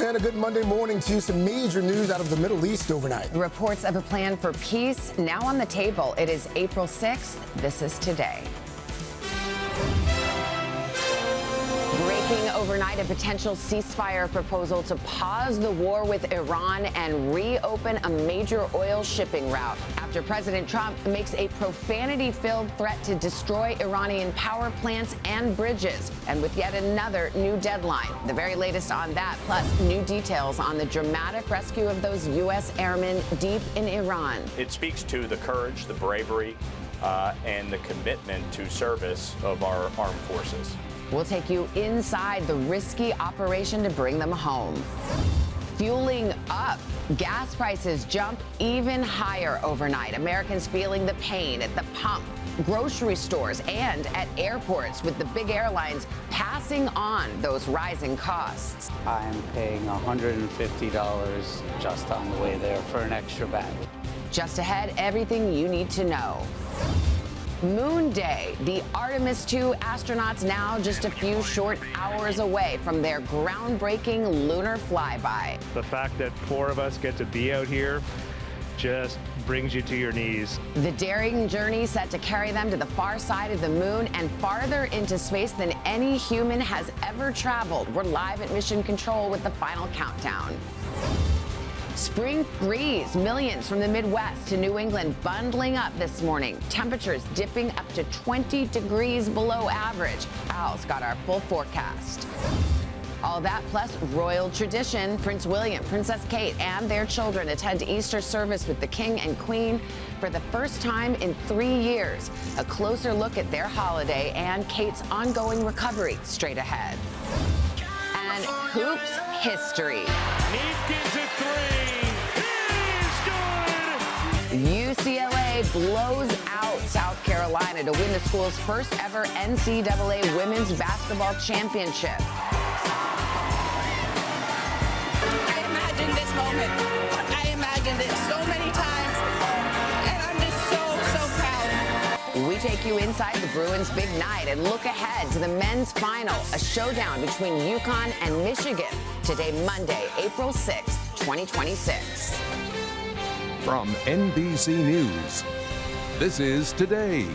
And a good Monday morning to you. Some major news out of the Middle East overnight. Reports of a plan for peace now on the table. It is April 6th. This is Today. Breaking overnight, a potential ceasefire proposal to pause the war with Iran and reopen a major oil shipping route after President Trump makes a profanity-filled threat to destroy Iranian power plants and bridges, and with yet another new deadline. The very latest on that, plus new details on the dramatic rescue of those U.S. airmen deep in Iran. It speaks to the courage, the bravery, and the commitment to service of our armed forces. We'll take you inside the risky operation to bring them home. Fueling up. Gas prices jump even higher overnight. Americans feeling the pain at the pump, grocery stores, and at airports, with the big airlines passing on those rising costs. I'm paying $150 just on the way there for an extra bag. Just ahead, everything you need to know. Moon Day. The Artemis II astronauts now just a few short hours away from their groundbreaking lunar flyby. The fact that 4 of us get to be out here just brings you to your knees. The daring journey set to carry them to the far side of the moon and farther into space than any human has ever traveled. We're live at Mission Control with the final countdown. Spring freeze. Millions from the Midwest to New England bundling up this morning. Temperatures dipping up to 20 degrees below average. Al's got our full forecast. All that plus royal tradition. Prince William, Princess Kate, and their children attend Easter service with the King and Queen for the first time in 3 years. A closer look at their holiday and Kate's ongoing recovery straight ahead. And hoops history. Neat gets a 3. UCLA blows out South Carolina to win the school's first ever NCAA women's basketball championship. I imagined this moment. I imagined it so many times, and I'm just so proud. We take you inside the Bruins' big night and look ahead to the men's final, a showdown between UConn and Michigan. Today, Monday, April 6th, 2026. From NBC News, this is Today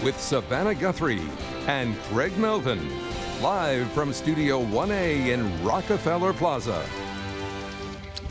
with Savannah Guthrie and Craig Melvin, live from Studio 1A in Rockefeller Plaza.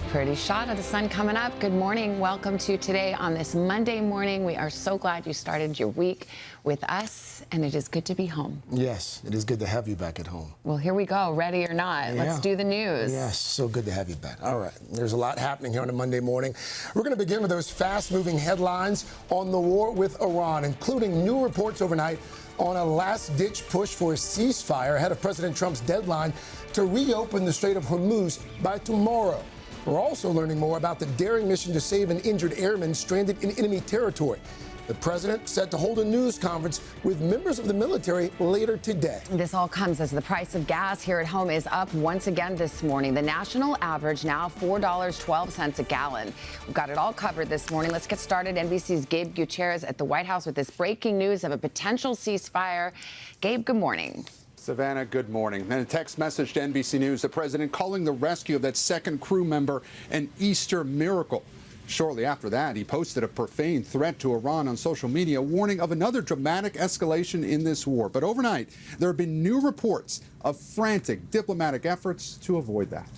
Pretty shot of the sun coming up. Good morning. Welcome to Today on this Monday morning. We are so glad you started your week with us, and it is good to be home. Yes, it is good to have you back at home. Well, here we go. Ready or not, Yeah. Let's do the news. Yes, so good to have you back. All right, there's a lot happening here on a Monday morning. We're going to begin with those fast-moving headlines on the war with Iran, including new reports overnight on a last-ditch push for a ceasefire ahead of President Trump's deadline to reopen the Strait of Hormuz by tomorrow. We're also learning more about the daring mission to save an injured airman stranded in enemy territory. The president set to hold a news conference with members of the military later today. This all comes as the price of gas here at home is up once again this morning. The national average now $4.12 a gallon. We've got it all covered this morning. Let's get started. NBC's Gabe Gutierrez at the White House with this breaking news of a potential ceasefire. Gabe, good morning. Savannah, good morning. And a text message to NBC News, the president calling the rescue of that second crew member an Easter miracle. Shortly after that, he posted a profane threat to Iran on social media, warning of another dramatic escalation in this war. But overnight, there have been new reports of frantic diplomatic efforts to avoid that.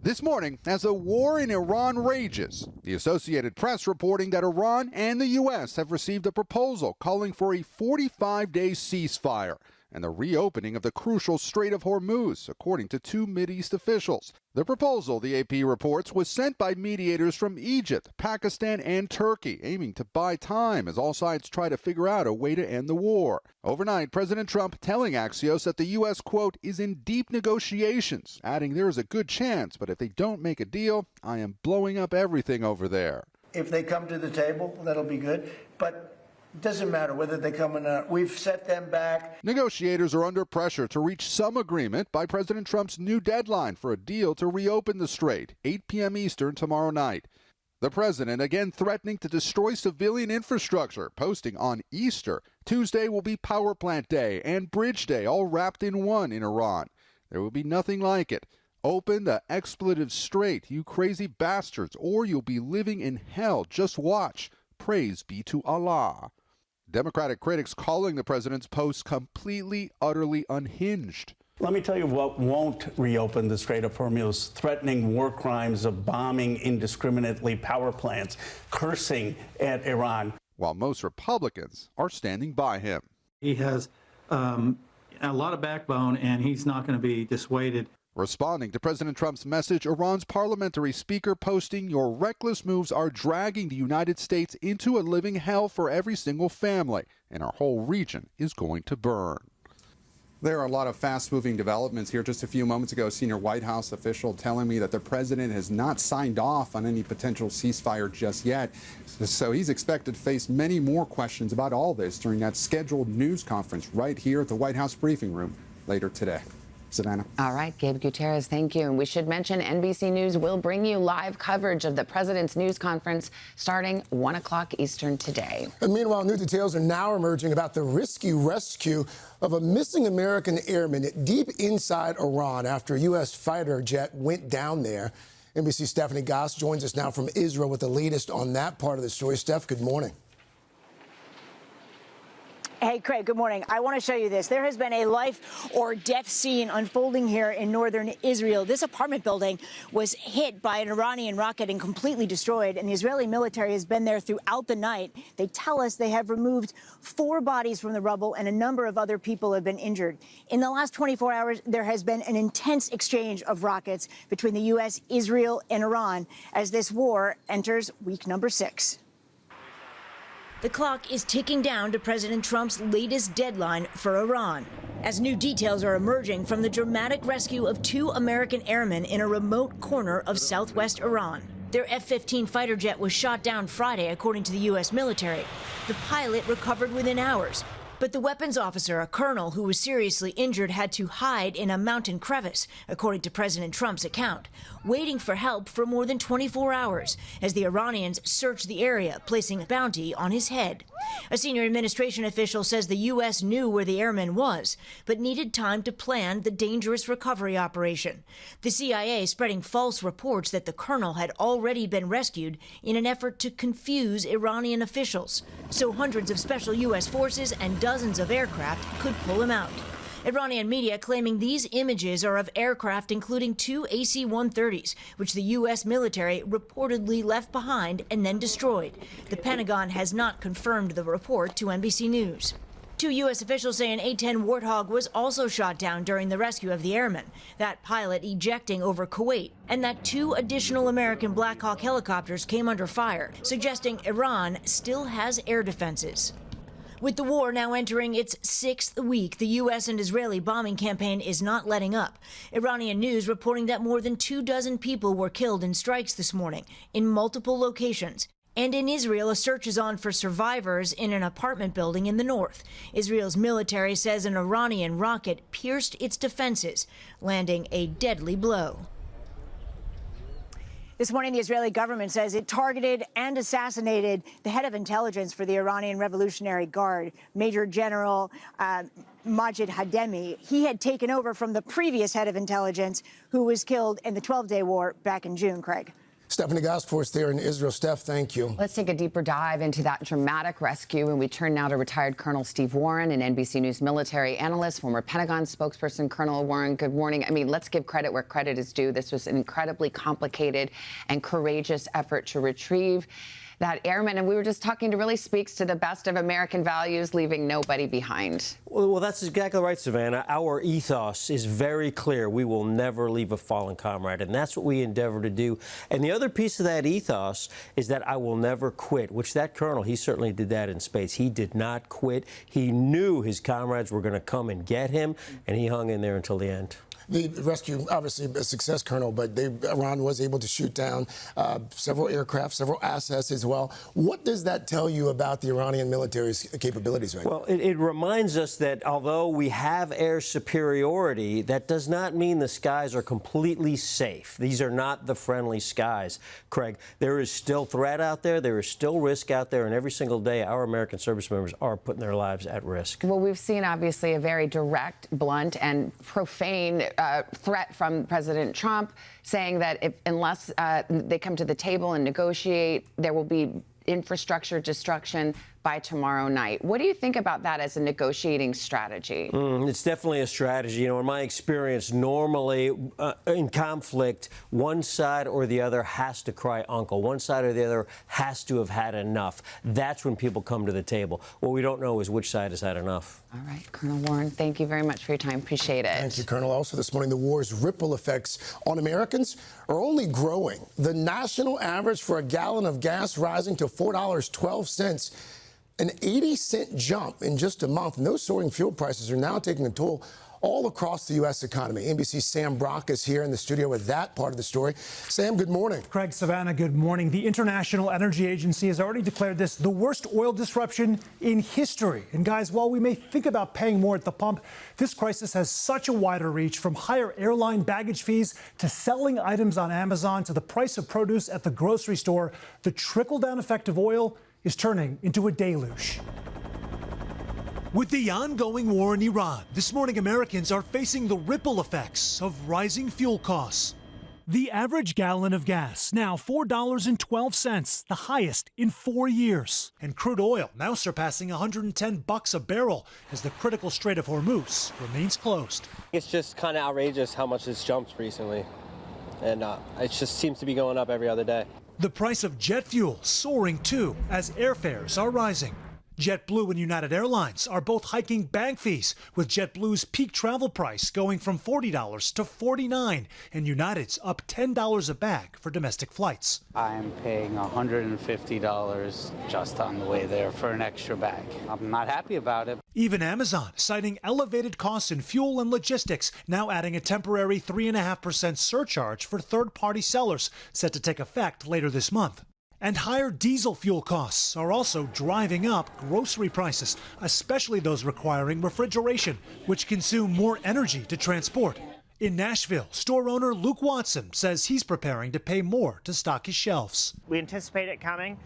This morning, as the war in Iran rages, the Associated Press reporting that Iran and the U.S. have received a proposal calling for a 45-day ceasefire and the reopening of the crucial Strait of Hormuz, according to 2 Mideast officials. The proposal, the AP reports, was sent by mediators from Egypt, Pakistan, and Turkey, aiming to buy time as all sides try to figure out a way to end the war. Overnight, President Trump telling Axios that the U.S., quote, is in deep negotiations, adding there is a good chance, but if they don't make a deal, I am blowing up everything over there. If they come to the table, that'll be good. But it doesn't matter whether they come or not. We've set them back. Negotiators are under pressure to reach some agreement by President Trump's new deadline for a deal to reopen the strait, 8 p.m. Eastern tomorrow night. The president again threatening to destroy civilian infrastructure, posting on Easter. Tuesday will be Power Plant Day and Bridge Day, all wrapped in one in Iran. There will be nothing like it. Open the expletive strait, you crazy bastards, or you'll be living in hell. Just watch. Praise be to Allah. Democratic critics calling the president's post completely, utterly unhinged. Let me tell you what won't reopen the Strait of Hormuz: threatening war crimes of bombing indiscriminately power plants, cursing at Iran. While most Republicans are standing by him. He has a lot of backbone, and he's not going to be dissuaded. Responding to President Trump's message, Iran's parliamentary speaker posting, "Your reckless moves are dragging the United States into a living hell for every single family, and our whole region is going to burn." There are a lot of fast-moving developments here. Just a few moments ago, a senior White House official telling me that the president has not signed off on any potential ceasefire just yet. So he's expected to face many more questions about all this during that scheduled news conference right here at the White House briefing room later today. Savannah. All right, Gabe Gutierrez, thank you. And we should mention NBC News will bring you live coverage of the president's news conference starting 1 o'clock Eastern today. And meanwhile, new details are now emerging about the risky rescue of a missing American airman deep inside Iran after a U.S. fighter jet went down there. NBC's Stephanie Goss joins us now from Israel with the latest on that part of the story. Steph, good morning. Hey, Craig, good morning. I want to show you this. There has been a life or death scene unfolding here in northern Israel. This apartment building was hit by an Iranian rocket and completely destroyed, and the Israeli military has been there throughout the night. They tell us they have removed 4 bodies from the rubble, and a number of other people have been injured. In the last 24 hours, there has been an intense exchange of rockets between the U.S., Israel, and Iran as this war enters week number 6. The clock is ticking down to President Trump's latest deadline for Iran, as new details are emerging from the dramatic rescue of 2 American airmen in a remote corner of southwest Iran. Their F-15 fighter jet was shot down Friday, according to the U.S. military. The pilot recovered within hours, but the weapons officer, a colonel who was seriously injured, had to hide in a mountain crevice, according to President Trump's account, waiting for help for more than 24 hours as the Iranians searched the area, placing a bounty on his head. A senior administration official says the U.S. knew where the airman was, but needed time to plan the dangerous recovery operation. The CIA spreading false reports that the colonel had already been rescued in an effort to confuse Iranian officials, so hundreds of special U.S. forces and dozens of aircraft could pull him out. Iranian media claiming these images are of aircraft including 2 AC-130s, which the U.S. military reportedly left behind and then destroyed. The Pentagon has not confirmed the report to NBC News. 2 U.S. officials say an A-10 Warthog was also shot down during the rescue of the airman, that pilot ejecting over Kuwait, and that 2 additional American Black Hawk helicopters came under fire, suggesting Iran still has air defenses. With the war now entering its 6th week, the U.S. and Israeli bombing campaign is not letting up. Iranian news reporting that more than 24 people were killed in strikes this morning in multiple locations. And in Israel, a search is on for survivors in an apartment building in the north. Israel's military says an Iranian rocket pierced its defenses, landing a deadly blow. This morning, the Israeli government says it targeted and assassinated the head of intelligence for the Iranian Revolutionary Guard, Major General Majid Hademi. He had taken over from the previous head of intelligence, who was killed in the 12-day war back in June, Craig. Stephanie Goss for us there in Israel. Steph, thank you. Let's take a deeper dive into that dramatic rescue, and we turn now to retired Colonel Steve Warren, an NBC News military analyst, former Pentagon spokesperson. Colonel Warren, good morning. I mean, let's give credit where credit is due. This was an incredibly complicated and courageous effort to retrieve that airman, and we were just talking to really speaks to the best of American values, leaving nobody behind. Well, that's exactly right, Savannah. Our ethos is very clear. We will never leave a fallen comrade, and that's what we endeavor to do. And the other piece of that ethos is that I will never quit, which that colonel, he certainly did that in spades. He did not quit. He knew his comrades were going to come and get him, and he hung in there until the end. The rescue, obviously a success, Colonel, but Iran was able to shoot down several aircraft, several assets as well. What does that tell you about the Iranian military's capabilities right now? Well, it reminds us that although we have air superiority, that does not mean the skies are completely safe. These are not the friendly skies, Craig. There is still threat out there. There is still risk out there, and every single day our American service members are putting their lives at risk. Well, we've seen, obviously, a very direct, blunt, and profane threat from President Trump saying that unless they come to the table and negotiate, there will be infrastructure destruction by tomorrow night. What do you think about that as a negotiating strategy? It's definitely a strategy. In my experience, normally in conflict, one side or the other has to cry uncle. One side or the other has to have had enough. That's when people come to the table. What we don't know is which side has had enough. All right, Colonel Warren, thank you very much for your time. Appreciate it. Thank you, Colonel. Also this morning, the war's ripple effects on Americans are only growing. The national average for a gallon of gas rising to $4.12. An 80-cent jump in just a month. And those soaring fuel prices are now taking a toll all across the U.S. economy. NBC's Sam Brock is here in the studio with that part of the story. Sam, good morning. Craig, Savannah, good morning. The International Energy Agency has already declared this the worst oil disruption in history. And guys, while we may think about paying more at the pump, this crisis has such a wider reach, from higher airline baggage fees to selling items on Amazon to the price of produce at the grocery store. The trickle-down effect of oil is turning into a deluge. With the ongoing war in Iran, this morning Americans are facing the ripple effects of rising fuel costs. The average gallon of gas now $4.12, the highest in 4 years. And crude oil now surpassing $110 a barrel as the critical Strait of Hormuz remains closed. It's just kind of outrageous how much it's jumped recently. And it just seems to be going up every other day. The price of jet fuel soaring too as airfares are rising. JetBlue and United Airlines are both hiking bag fees, with JetBlue's peak travel price going from $40 to $49, and United's up $10 a bag for domestic flights. I'm paying $150 just on the way there for an extra bag. I'm not happy about it. Even Amazon citing elevated costs in fuel and logistics, now adding a temporary 3.5% surcharge for third-party sellers set to take effect later this month. And higher diesel fuel costs are also driving up grocery prices, especially those requiring refrigeration, which consume more energy to transport. In Nashville, store owner Luke Watson says he's preparing to pay more to stock his shelves. We anticipate it coming.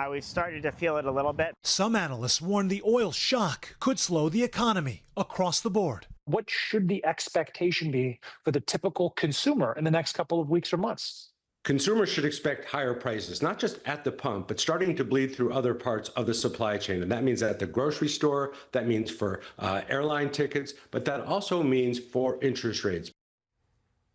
We've started to feel it a little bit. Some analysts warn the oil shock could slow the economy across the board. What should the expectation be for the typical consumer in the next couple of weeks or months? Consumers should expect higher prices, not just at the pump, but starting to bleed through other parts of the supply chain. And that means at the grocery store, that means for airline tickets, but that also means for interest rates.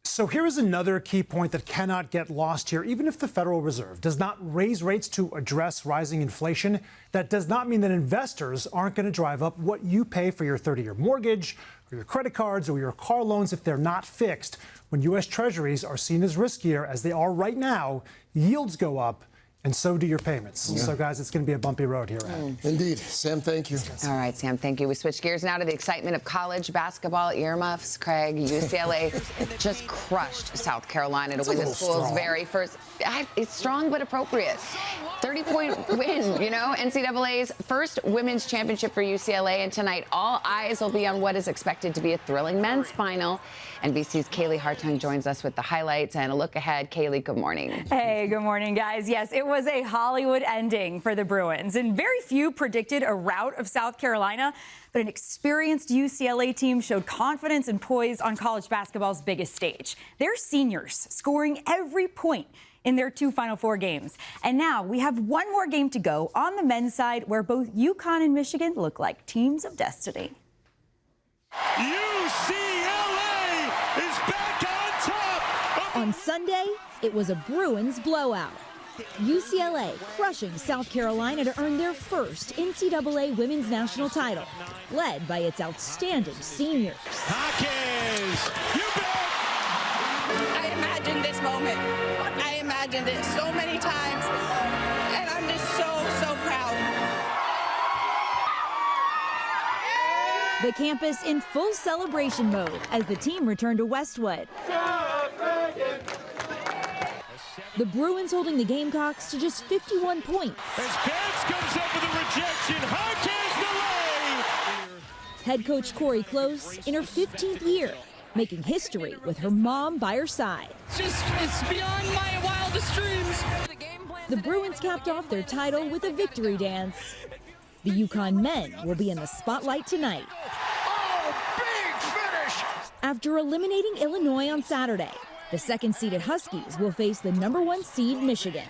So here is another key point that cannot get lost here. Even if the Federal Reserve does not raise rates to address rising inflation, that does not mean that investors aren't going to drive up what you pay for your 30-year mortgage or your credit cards or your car loans if they're not fixed. When U.S. Treasuries are seen as riskier, as they are right now, yields go up, and so do your payments. Yeah. So, guys, it's going to be a bumpy road here. Indeed. Sam, thank you. All right, Sam, thank you. We switch gears now to the excitement of college basketball. Earmuffs, Craig. UCLA just crushed South Carolina to win the school's very first. It's strong but appropriate. 30-point win, NCAA's first women's championship for UCLA. And tonight, all eyes will be on what is expected to be a thrilling men's final. NBC's Kaylee Hartung joins us with the highlights and a look ahead. Kaylee, good morning. Hey, good morning, guys. Yes, it was a Hollywood ending for the Bruins, and very few predicted a rout of South Carolina, but an experienced UCLA team showed confidence and poise on college basketball's biggest stage. They're seniors, scoring every point in their 2 Final Four games. And now we have one more game to go on the men's side, where both UConn and Michigan look like teams of destiny. UCLA is back on top! On Sunday, it was a Bruins blowout. UCLA crushing South Carolina to earn their first NCAA women's national title, led by its outstanding seniors. Hawkins, you bet! I imagined this moment. I imagined it so many times, and I'm just so proud. The campus in full celebration mode as the team returned to Westwood. The Bruins holding the Gamecocks to just 51 points. As Betts comes up with a rejection, Hawkins the lay! Head coach Corey Close in her 15th year, making history with her mom by her side. It's beyond my wildest dreams. The Bruins capped off their title with a victory dance. The UConn men will be in the spotlight tonight. Oh, big finish! after eliminating Illinois on Saturday. The second-seeded Huskies will face the #1 seed Michigan,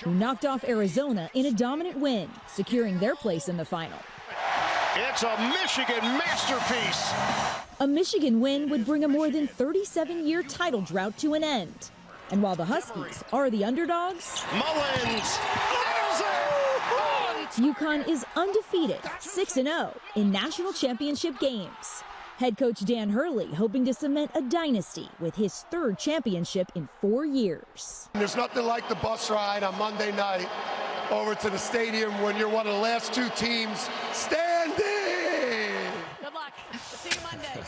who knocked off Arizona in a dominant win, securing their place in the final. It's a Michigan masterpiece. A Michigan win would bring a more than 37-year title drought to an end. And while the Huskies are the underdogs, Mullins. UConn is undefeated, 6-0 in national championship games. Head coach Dan Hurley hoping to cement a dynasty with his 3rd championship in 4 years. There's nothing like the bus ride on Monday night over to the stadium when you're one of the last 2 teams standing. Good luck. See you Monday.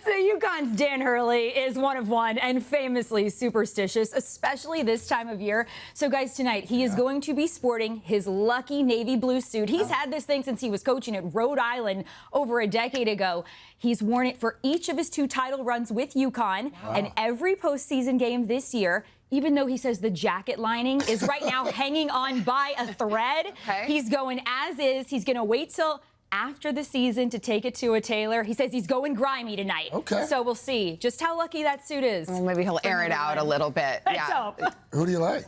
So UConn's Dan Hurley is one of one and famously superstitious, especially this time of year. So guys, tonight he is going to be sporting his lucky navy blue suit. He's had this thing since he was coaching at Rhode Island over a decade ago. He's worn it for each of his 2 title runs with UConn and every postseason game this year. Even though he says the jacket lining is right now hanging on by a thread, he's going as is. He's going to wait till after the season to take it to a tailor. He says he's going grimy tonight. So we'll see just how lucky that suit is. Well, maybe he'll air it out a little bit. Let's hope. Who do you like?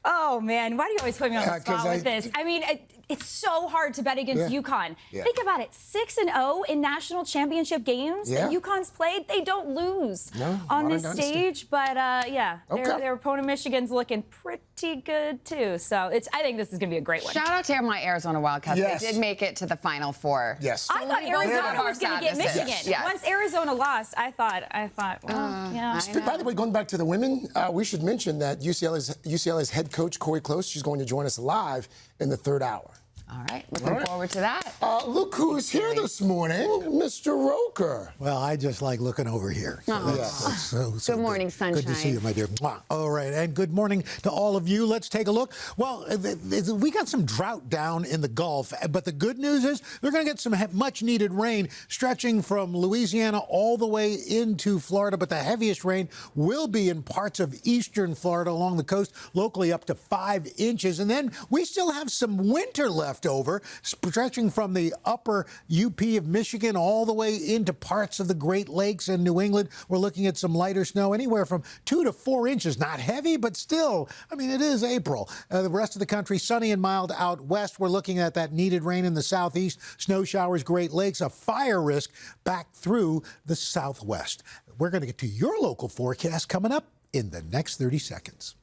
Oh, man. Why do you always put me on the spot with this? I mean, it's so hard to bet against UConn. Think about it. 6-0 in national championship games that UConn's played. They don't lose on this stage. But, their opponent Michigan's looking pretty good, too. So I think this is going to be a great one. Shout out to my Arizona Wildcats. They did make it to the Final Four. Yes. I thought Arizona was going to get Michigan. Once Arizona lost, I thought, well, yeah. By the way, going back to the women, we should mention that UCLA's head coach, Corey Close, she's going to join us live in the 3rd hour. All right, looking forward to that. Look who's here this morning, Mr. Roker. Well, I just like looking over here. So good morning, sunshine. Good to see you, my dear. All right, and good morning to all of you. Let's take a look. Well, we got some drought down in the Gulf, but the good news is they're going to get some much-needed rain stretching from Louisiana all the way into Florida, but the heaviest rain will be in parts of eastern Florida along the coast, locally up to 5 inches. And then we still have some winter left over, stretching from the upper UP of Michigan all the way into parts of the Great Lakes and New England. We're looking at some lighter snow, anywhere from 2 to 4 inches. Not heavy, but still, I mean, it is April. The rest of the country, sunny and mild out west. We're looking at that needed rain in the southeast, snow showers, Great Lakes, a fire risk back through the southwest. We're going to get to your local forecast coming up in the next 30 seconds.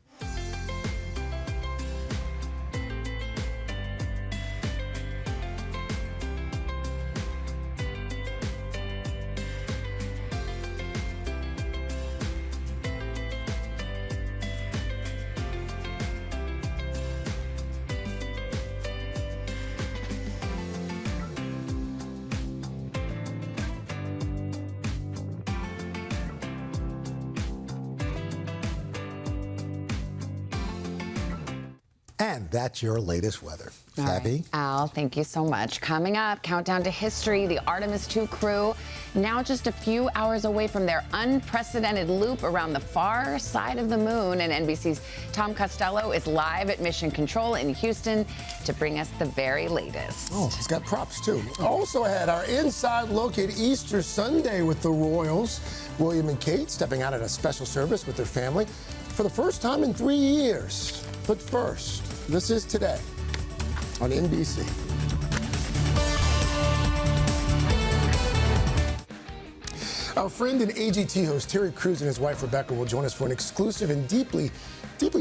And that's your latest weather. Savvy? Al, thank you so much. Coming up, countdown to history, the Artemis II crew now just a few hours away from their unprecedented loop around the far side of the moon. And NBC's Tom Costello is live at Mission Control in Houston to bring us the very latest. Oh, he's got props, too. Also ahead, our inside look at Easter Sunday with the Royals. William and Kate stepping out at a special service with their family for the first time in 3 years. But first, this is Today on NBC. Our friend and AGT host Terry Crews and his wife Rebecca will join us for an exclusive and deeply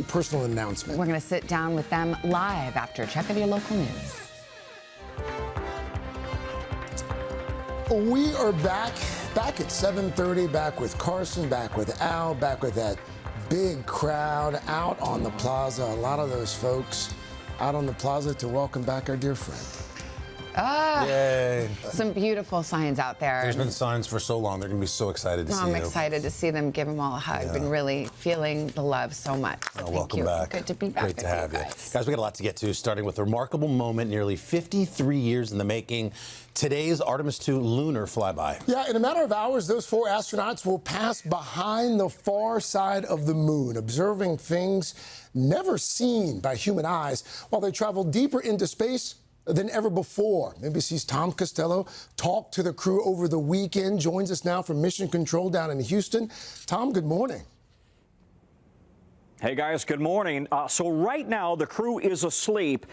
personal announcement. We're going to sit down with them live after a check of your local news. We are back at 7:30, back with Carson, back with Al, back with that big crowd out on the plaza. A lot of those folks out on the plaza to welcome back our dear friend. Yay. Some beautiful signs out there. There's been signs for so long. They're going to be so excited to see you. I'm excited to see them, give them all a hug. Been really feeling the love so much. So welcome back. Good to be back. Great to have you. Guys, we got a lot to get to, starting with a remarkable moment nearly 53 years in the making. Today's Artemis II lunar flyby. Yeah, in a matter of hours, those 4 astronauts will pass behind the far side of the moon, observing things never seen by human eyes while they travel deeper into space than ever before. NBC's Tom Costello talked to the crew over the weekend, joins us now from Mission Control down in Houston. Tom, good morning. Hey guys, good morning. So right now the crew is asleep,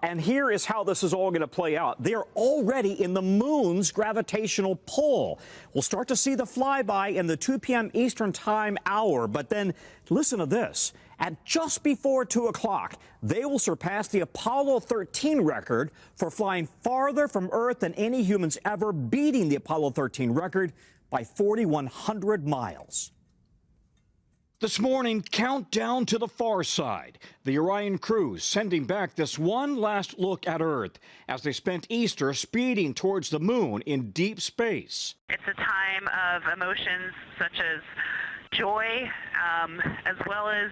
and here is how this is all going to play out. They're already in the moon's gravitational pull. We'll start to see the flyby in the 2 p.m. Eastern Time hour, but then listen to this. At just before 2 o'clock, they will surpass the Apollo 13 record for flying farther from Earth than any humans ever, beating the Apollo 13 record by 4,100 miles. This morning, countdown to the far side. The Orion crew sending back this one last look at Earth as they spent Easter speeding towards the moon in deep space. It's a time of emotions such as joy, as well as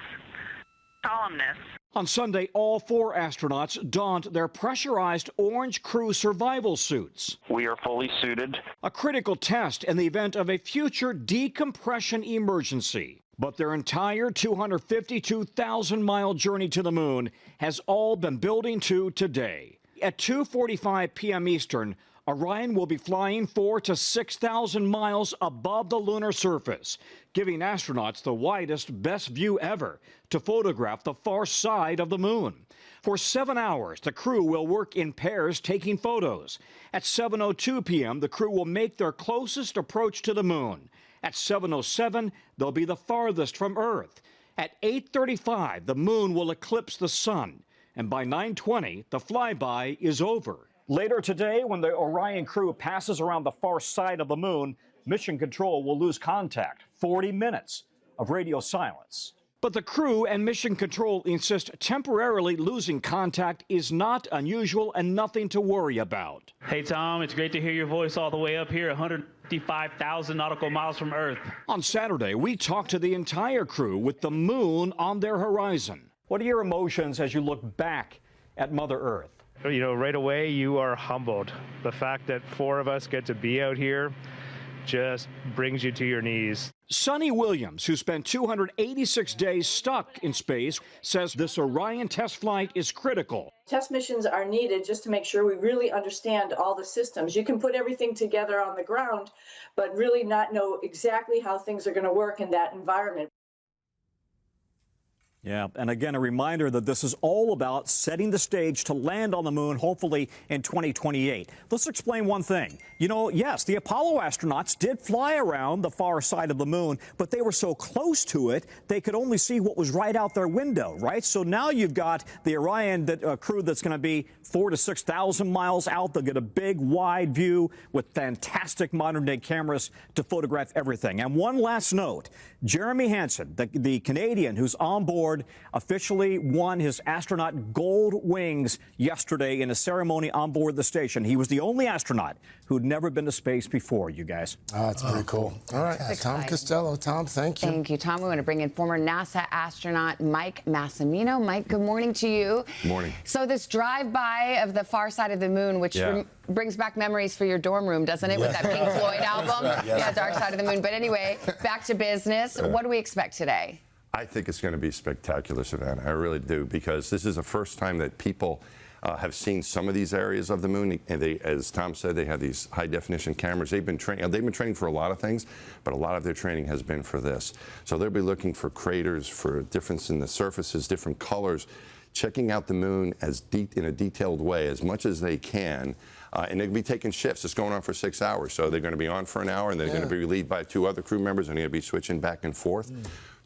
solemnness. On Sunday, all 4 astronauts donned their pressurized orange crew survival suits. We are fully suited. A critical test in the event of a future decompression emergency. But their entire 252,000-mile journey to the moon has all been building to today. At 2:45 p.m. Eastern, Orion will be flying 4,000 to 6,000 miles above the lunar surface, giving astronauts the widest, best view ever to photograph the far side of the moon. For 7 hours, the crew will work in pairs taking photos. At 7:02 p.m., the crew will make their closest approach to the moon. At 7:07, they'll be the farthest from Earth. At 8:35, the moon will eclipse the sun. And by 9:20, the flyby is over. Later today, when the Orion crew passes around the far side of the moon, Mission Control will lose contact. 40 minutes of radio silence. But the crew and Mission Control insist temporarily losing contact is not unusual and nothing to worry about. Hey, Tom, it's great to hear your voice all the way up here, 155,000 nautical miles from Earth. On Saturday, we talked to the entire crew with the moon on their horizon. What are your emotions as you look back at Mother Earth? You know, right away, you are humbled. The fact that 4 of us get to be out here just brings you to your knees. Sonny Williams, who spent 286 days stuck in space, says this Orion test flight is critical. Test missions are needed just to make sure we really understand all the systems. You can put everything together on the ground, but really not know exactly how things are going to work in that environment. Yeah, and again, a reminder that this is all about setting the stage to land on the moon, hopefully in 2028. Let's explain one thing. You know, yes, the Apollo astronauts did fly around the far side of the moon, but they were so close to it, they could only see what was right out their window, right? So now you've got the Orion crew that's going to be 4,000 to 6,000 miles out. They'll get a big, wide view with fantastic modern-day cameras to photograph everything. And one last note, Jeremy Hansen, the Canadian who's on board, officially won his astronaut gold wings yesterday in a ceremony on board the station. He was the only astronaut who'd never been to space before, you guys. Oh, that's pretty cool. All right, Tom Costello. Tom, thank you. Thank you, Tom. We want to bring in former NASA astronaut Mike Massimino. Mike, good morning to you. Good morning. So this drive-by of the far side of the moon, which brings back memories for your dorm room, doesn't it, with that Pink Floyd album? Yeah, Dark Side of the Moon. But anyway, back to business. What do we expect today? I think it's going to be spectacular, Savannah. I really do, because this is the first time that people have seen some of these areas of the moon. And they, as Tom said, they have these high-definition cameras. They've been training for a lot of things, but a lot of their training has been for this. So they'll be looking for craters, for difference in the surfaces, different colors, checking out the moon in a detailed way as much as they can. And they'll be taking shifts. It's going on for 6 hours. So they're going to be on for an hour, and they're going to be relieved by 2 other crew members, and they're going to be switching back and forth.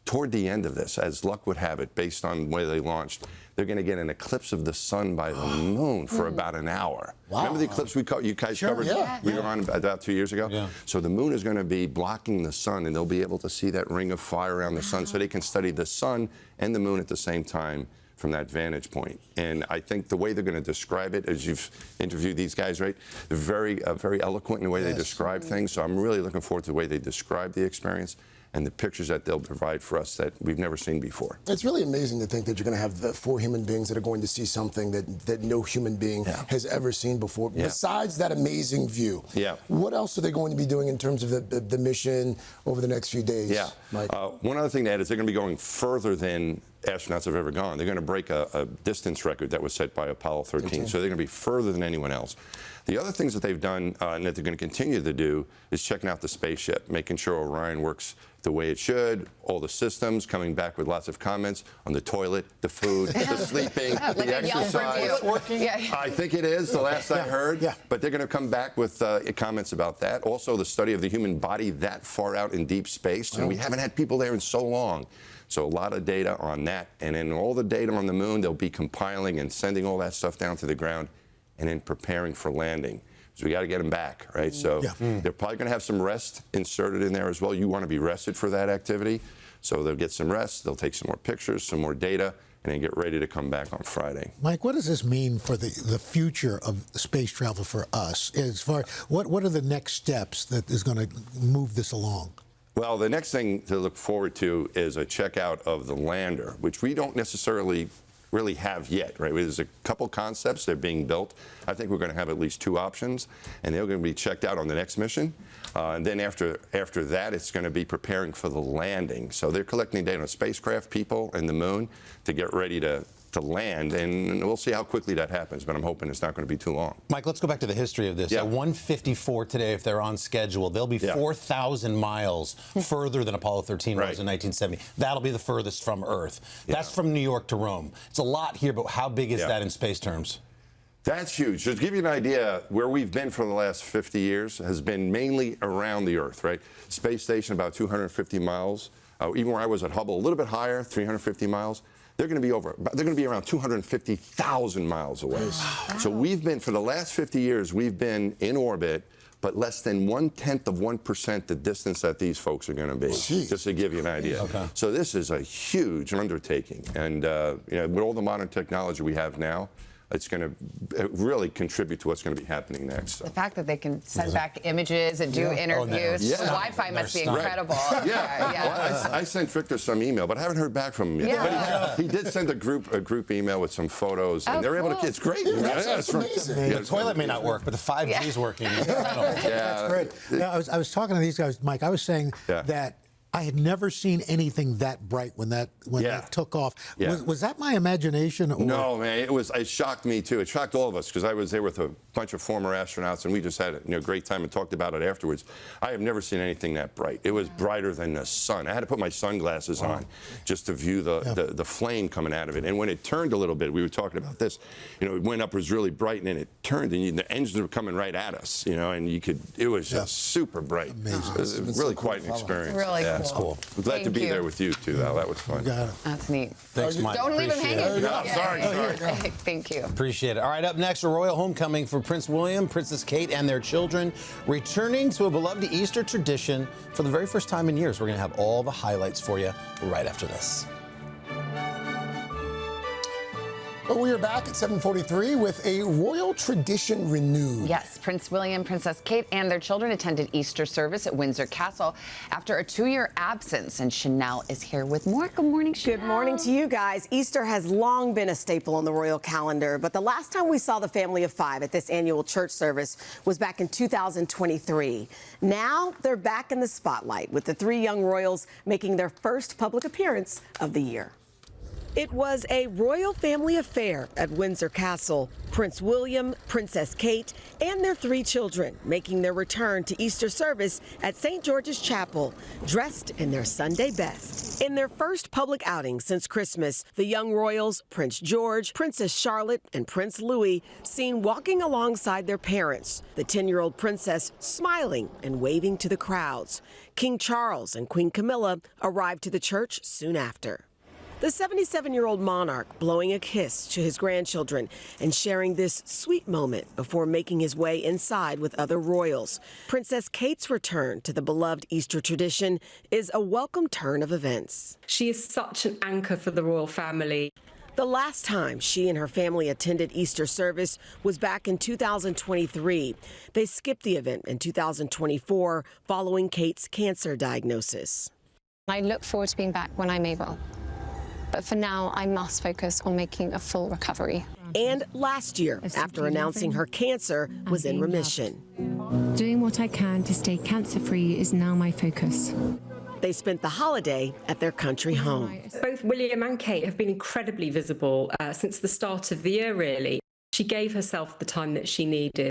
Toward the end of this, as luck would have it, based on where they launched, they're going to get an eclipse of the sun by the moon for about an hour. Wow. Remember the eclipse you guys covered? We were on about 2 years ago? Yeah. So the moon is going to be blocking the sun, and they'll be able to see that ring of fire around the sun, so they can study the sun and the moon at the same time from that vantage point. And I think the way they're going to describe it, as you've interviewed these guys, right, they're very eloquent in the way they describe things. So I'm really looking forward to the way they describe the experience and the pictures that they'll provide for us that we've never seen before. It's really amazing to think that you're going to have the 4 human beings that are going to see something that no human being has ever seen before, besides that amazing view. Yeah. What else are they going to be doing in terms of the mission over the next few days, Mike? One other thing to add is they're going to be going further than astronauts have ever gone. They're going to break a distance record that was set by Apollo 13. So they're going to be further than anyone else. The other things that they've done and that they're going to continue to do is checking out the spaceship, making sure Orion works the way it should, all the systems, coming back with lots of comments on the toilet, the food, the sleeping, the exercise. I think it is, the last I heard. But they're going to come back with comments about that. Also, the study of the human body that far out in deep space. And we haven't had people there in so long. So a lot of data on that. And then all the data on the moon, they'll be compiling and sending all that stuff down to the ground and then preparing for landing. So we got to get them back, right? So they're probably going to have some rest inserted in there as well. You want to be rested for that activity. So they'll get some rest, they'll take some more pictures, some more data, and then get ready to come back on Friday. Mike, what does this mean for the future of space travel for us? As far what are the next steps that is going to move this along? Well, the next thing to look forward to is a checkout of the lander, which we don't necessarily really have yet, right? There's a couple concepts, they're being built. I think we're going to have at least 2 options, and they're going to be checked out on the next mission. And then after that, it's going to be preparing for the landing. So they're collecting data on spacecraft, people, and the moon to get ready to land, and we'll see how quickly that happens, but I'm hoping it's not going to be too long. Mike, let's go back to the history of this. At 1:54 today, if they're on schedule, they'll be 4,000 miles further than Apollo 13 was in 1970. That'll be the furthest from Earth. That's from New York to Rome. It's a lot here, but how big is that in space terms? That's huge. Just to give you an idea, where we've been for the last 50 years has been mainly around the Earth, right? Space station, about 250 miles. Even where I was at Hubble, a little bit higher, 350 miles. They're going to be around 250,000 miles away. Wow. So we've been, for the last 50 years, we've been in orbit, but less than 1/10% the distance that these folks are going to be. Jeez. Just to give you an idea. So this is a huge undertaking, and you know, with all the modern technology we have now, it's going to really contribute to what's going to be happening next. The fact that they can send back images and do interviews, Wi-Fi must be incredible. Well, I sent Victor some email, but I haven't heard back from him yet. But he did send a group email with some photos, and they're able to. It's great. That's amazing. The toilet may not work, but the 5G is working. That's great. Now, I was talking to these guys, Mike. I was saying that I had never seen anything that bright when that took off. Was that my imagination? Or? No, man. It shocked me too. It shocked all of us because I was there with a bunch of former astronauts, and we just had a great time and talked about it afterwards. I have never seen anything that bright. It was brighter than the sun. I had to put my sunglasses on just to view the flame coming out of it. And when it turned a little bit, we were talking about this. You know, it went up, it was really bright, and then it turned, and the engines were coming right at us. You know, and you could. It was just super bright. Amazing. It was really quite an experience. Really cool. That's cool. I'm glad to be there with you too, Al. That was fun. That's neat. Thanks, Mike. Don't leave him hanging. Sorry. Thank you. Appreciate it. All right, up next, a royal homecoming for Prince William, Princess Kate, and their children, returning to a beloved Easter tradition for the very first time in years. We're going to have all the highlights for you right after this. But we are back at 7:43 with a royal tradition renewed. Yes, Prince William, Princess Kate, and their children attended Easter service at Windsor Castle after a 2-year absence. And Chanel is here with more. Good morning, Chanel. Good morning to you guys. Easter has long been a staple on the royal calendar, but the last time we saw the family of 5 at this annual church service was back in 2023. Now they're back in the spotlight with the 3 young royals making their first public appearance of the year. It was a royal family affair at Windsor Castle. Prince William, Princess Kate, and their 3 children making their return to Easter service at St. George's Chapel, dressed in their Sunday best. In their first public outing since Christmas, the young royals, Prince George, Princess Charlotte, and Prince Louis, seen walking alongside their parents, the 10-year-old princess smiling and waving to the crowds. King Charles and Queen Camilla arrived to the church soon after. The 77-year-old monarch blowing a kiss to his grandchildren and sharing this sweet moment before making his way inside with other royals. Princess Kate's return to the beloved Easter tradition is a welcome turn of events. She is such an anchor for the royal family. The last time she and her family attended Easter service was back in 2023. They skipped the event in 2024 following Kate's cancer diagnosis. I look forward to being back when I'm able. But for now, I must focus on making a full recovery. And last year, after announcing her cancer was in remission. Doing what I can to stay cancer-free is now my focus. They spent the holiday at their country home. Both William and Kate have been incredibly visible since the start of the year, really. She gave herself the time that she needed.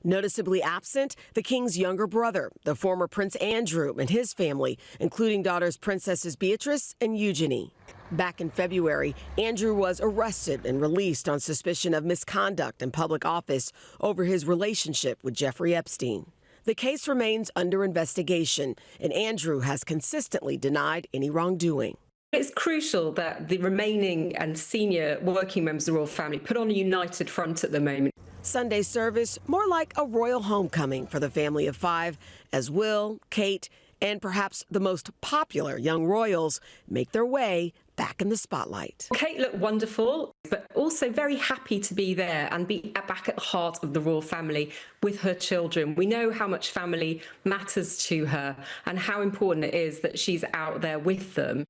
Noticeably absent, the king's younger brother, the former Prince Andrew, and his family, including daughters Princesses Beatrice and Eugenie. Back in February, Andrew was arrested and released on suspicion of misconduct in public office over his relationship with Jeffrey Epstein. The case remains under investigation, and Andrew has consistently denied any wrongdoing. It's crucial that the remaining and senior working members of the royal family put on a united front at the moment. Sunday service more like a royal homecoming for the family of 5, as Will, Kate, and perhaps the most popular young royals make their way back in the spotlight. Kate looked wonderful, but also very happy to be there and be back at the heart of the royal family with her children. We know how much family matters to her and how important it is that she's out there with them.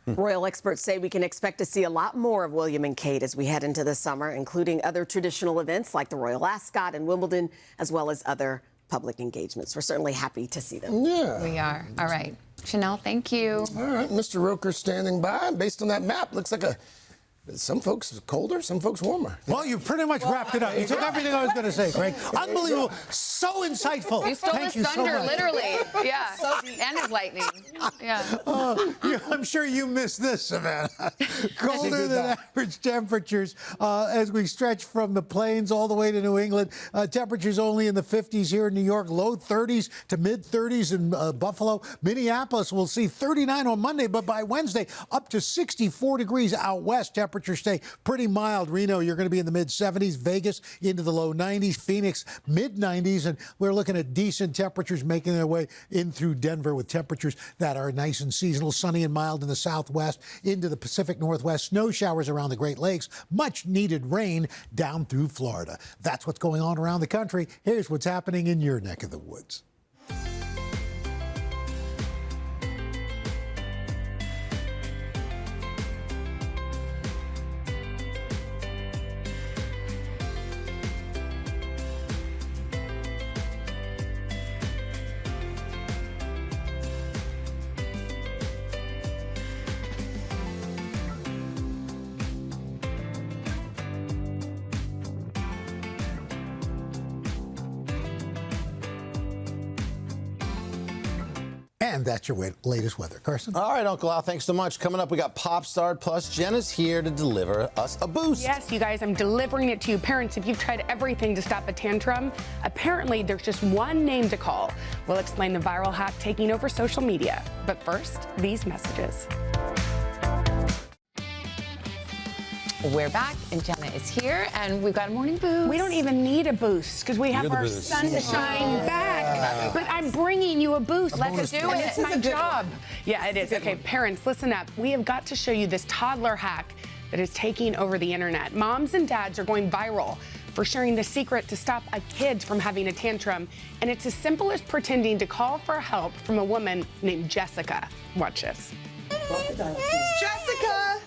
Royal experts say we can expect to see a lot more of William and Kate as we head into the summer, including other traditional events like the Royal Ascot and Wimbledon, as well as other public engagements. We're certainly happy to see them. Yeah. We are. All right. Chanel, thank you. All right, Mr. Roker standing by. Based on that map, looks like some folks colder, some folks warmer. Well, you pretty much wrapped it up. You took everything I was going to say, Craig. Unbelievable. So insightful. You stole Thank his you so thunder, much. literally. Yeah. And his lightning. Yeah. I'm sure you missed this, Savannah. Colder than average temperatures as we stretch from the plains all the way to New England. Temperatures only in the 50s here in New York, low 30s to mid 30s in Buffalo. Minneapolis will see 39 on Monday, but by Wednesday, up to 64 degrees out west. Temperatures stay pretty mild. Reno, you're going to be in the mid 70s. Vegas into the low 90s. Phoenix, mid 90s. And we're looking at decent temperatures making their way in through Denver with temperatures that are nice and seasonal, sunny and mild in the southwest, into the Pacific Northwest. Snow showers around the Great Lakes. Much needed rain down through Florida. That's what's going on around the country. Here's what's happening in your neck of the woods. And that's your latest weather. Carson? All right, Uncle Al, thanks so much. Coming up, we got Pop Star Plus. Jenna's here to deliver us a boost. Yes, you guys, I'm delivering it to you. Parents, if you've tried everything to stop a tantrum, apparently there's just one name to call. We'll explain the viral hack taking over social media. But first, these messages. We're back, and Jenna is here, and we've got a morning boost. We don't even need a boost because we have our sunshine back. But I'm bringing you a boost. Let's do it. It's my job. Yeah, it is. Okay, parents, listen up. We have got to show you this toddler hack that is taking over the internet. Moms and dads are going viral for sharing the secret to stop a kid from having a tantrum. And it's as simple as pretending to call for help from a woman named Jessica. Watch this. Jessica!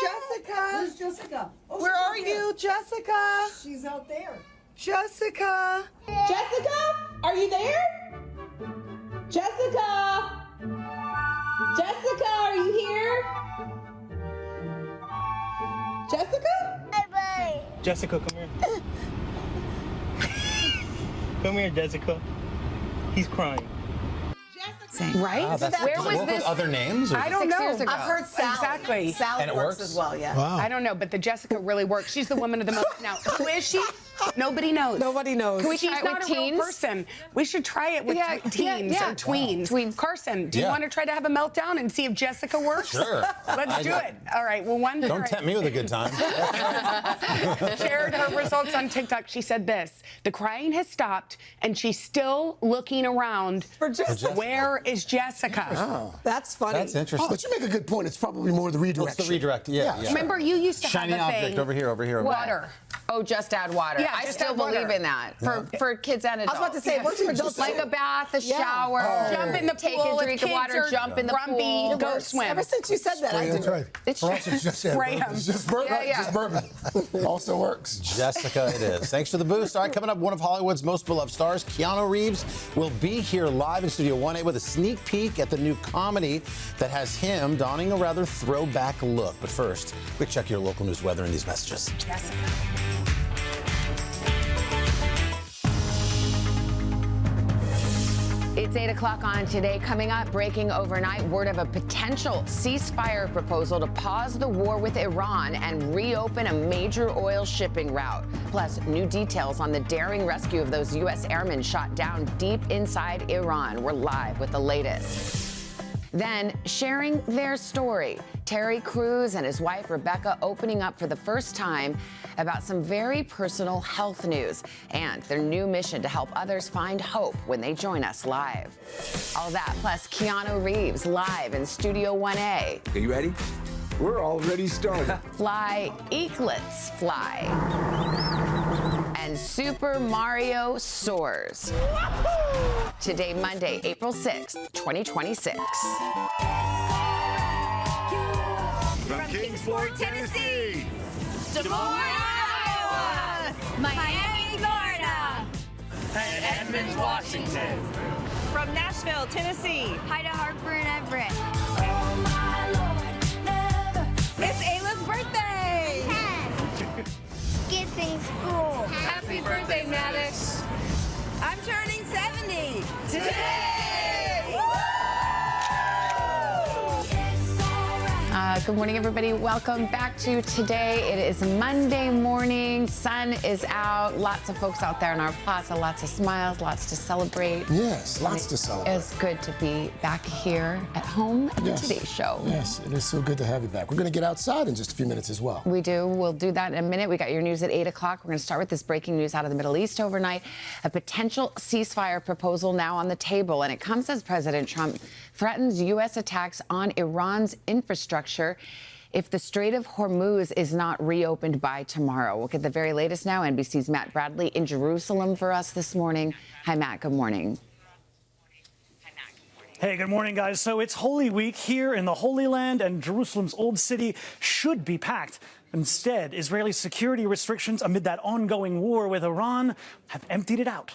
Jessica! Where's Jessica? Oh, where are you, Jessica? She's out there. Jessica! Jessica? Are you there? Jessica! Jessica, are you here? Jessica? Bye-bye. Jessica, come here. Come here, Jessica. He's crying. Right? Wow, Where was work this? with other names? Or I don't know. I've heard Sally. Exactly. Sally And it works works? as well, yeah. Wow. I don't know, but the Jessica really works. She's the woman of the moment. Now, who is she? Nobody knows. Nobody knows. Can we She's try it not with a teens? real Person. We should try it with teens or tweens. Tweens. Carson, do you Yeah. want to try to have a meltdown and see if Jessica works? Sure. Let's do it. All right. Well, one Don't parent tempt me with a good time. shared her results on TikTok. She said this: the crying has stopped, and she's still looking around For Jessica. Where is Jessica? Oh. That's funny. That's interesting. But you make a good point. It's probably more the redirection. What's the redirect? Yeah. Remember, you used to Shiny have a object thing. over here, over here. Water. Oh, just add water. Yeah, I still believe in that for kids and adults. I was about to say, it works for adults. Like a bath, a shower, jump in the take pool. a drink of water, jump in the pool, go swim. Ever since you said that, I That's do. right. It's just bourbon. Also works. Jessica, it is. Thanks for the boost. All right, coming up, one of Hollywood's most beloved stars, Keanu Reeves, will be here live in Studio 1A with a sneak peek at the new comedy that has him donning a rather throwback look. But first, quick check your local news weather and these messages. Jessica. It's 8 o'clock on Today. Coming up, breaking overnight, word of a potential ceasefire proposal to pause the war with Iran and reopen a major oil shipping route. Plus, new details on the daring rescue of those U.S. airmen shot down deep inside Iran. We're live with the latest. Then, sharing their story. Terry Crews and his wife, Rebecca, opening up for the first time about some very personal health news and their new mission to help others find hope when they join us live. All that, plus Keanu Reeves live in Studio 1A. Are you ready? We're already started. Fly Eaglets Fly. And Super Mario Soars. Today, Monday, April 6th, 2026. From Kingsport, Tennessee. Des Moines, Iowa. Miami, Florida. And Edmonds, Washington. From Nashville, Tennessee. Hi to Harper and Everett. It's Ayla's birthday. Skipping school. Happy birthday, Maddox. I'm turning 70 today. Good morning, everybody. Welcome back to Today. It is Monday morning. Sun is out. Lots of folks out there in our plaza. Lots of smiles. Lots to celebrate. Yes, lots to celebrate. It's good to be back here at home at the Today Show. Yes, it is so good to have you back. We're going to get outside in just a few minutes as well. We do. We'll do that in a minute. We got your news at 8 o'clock. We're going to start with this breaking news out of the Middle East overnight. A potential ceasefire proposal now on the table, and it comes as President Trump threatens U.S. attacks on Iran's infrastructure if the Strait of Hormuz is not reopened by tomorrow. We'll get the very latest now. NBC's Matt Bradley in Jerusalem for us this morning. Hi, Matt. Good morning. Hey, good morning, guys. So it's Holy Week here in the Holy Land, and Jerusalem's Old City should be packed. Instead, Israeli security restrictions amid that ongoing war with Iran have emptied it out.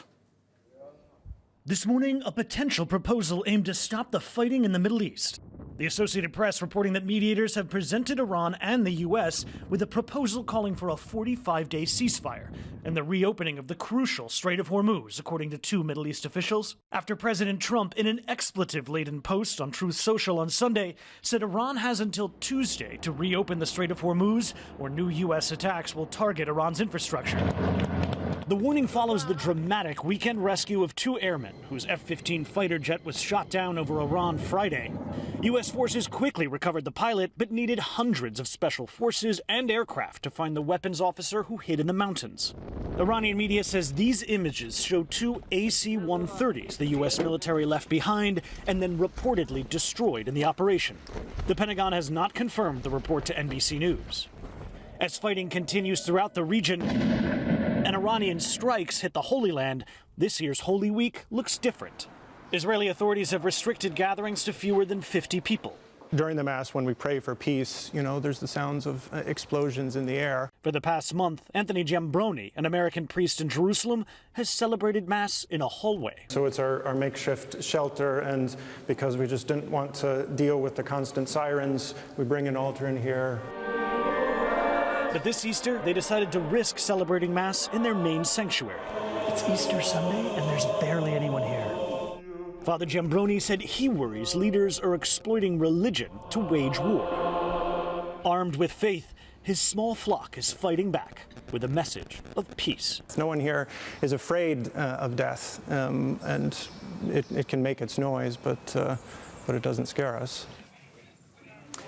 This morning, a potential proposal aimed to stop the fighting in the Middle East. The Associated Press reporting that mediators have presented Iran and the U.S. with a proposal calling for a 45-day ceasefire and the reopening of the crucial Strait of Hormuz, according to two Middle East officials, after President Trump, in an expletive-laden post on Truth Social on Sunday, said Iran has until Tuesday to reopen the Strait of Hormuz, or new U.S. attacks will target Iran's infrastructure. The warning follows the dramatic weekend rescue of two airmen whose F-15 fighter jet was shot down over Iran Friday. U.S. forces quickly recovered the pilot, but needed hundreds of special forces and aircraft to find the weapons officer who hid in the mountains. Iranian media says these images show two AC-130s the U.S. military left behind and then reportedly destroyed in the operation. The Pentagon has not confirmed the report to NBC News. As fighting continues throughout the region and Iranian strikes hit the Holy Land, this year's Holy Week looks different. Israeli authorities have restricted gatherings to fewer than 50 people. During the Mass, when we pray for peace, there's the sounds of explosions in the air. For the past month, Anthony Giambroni, an American priest in Jerusalem, has celebrated Mass in a hallway. So it's our makeshift shelter, and because we just didn't want to deal with the constant sirens, we bring an altar in here. But this Easter, they decided to risk celebrating Mass in their main sanctuary. It's Easter Sunday, and there's barely anyone here. Father Giambroni said he worries leaders are exploiting religion to wage war. Armed with faith, his small flock is fighting back with a message of peace. No one here is afraid of death, and it can make its noise, but it doesn't scare us.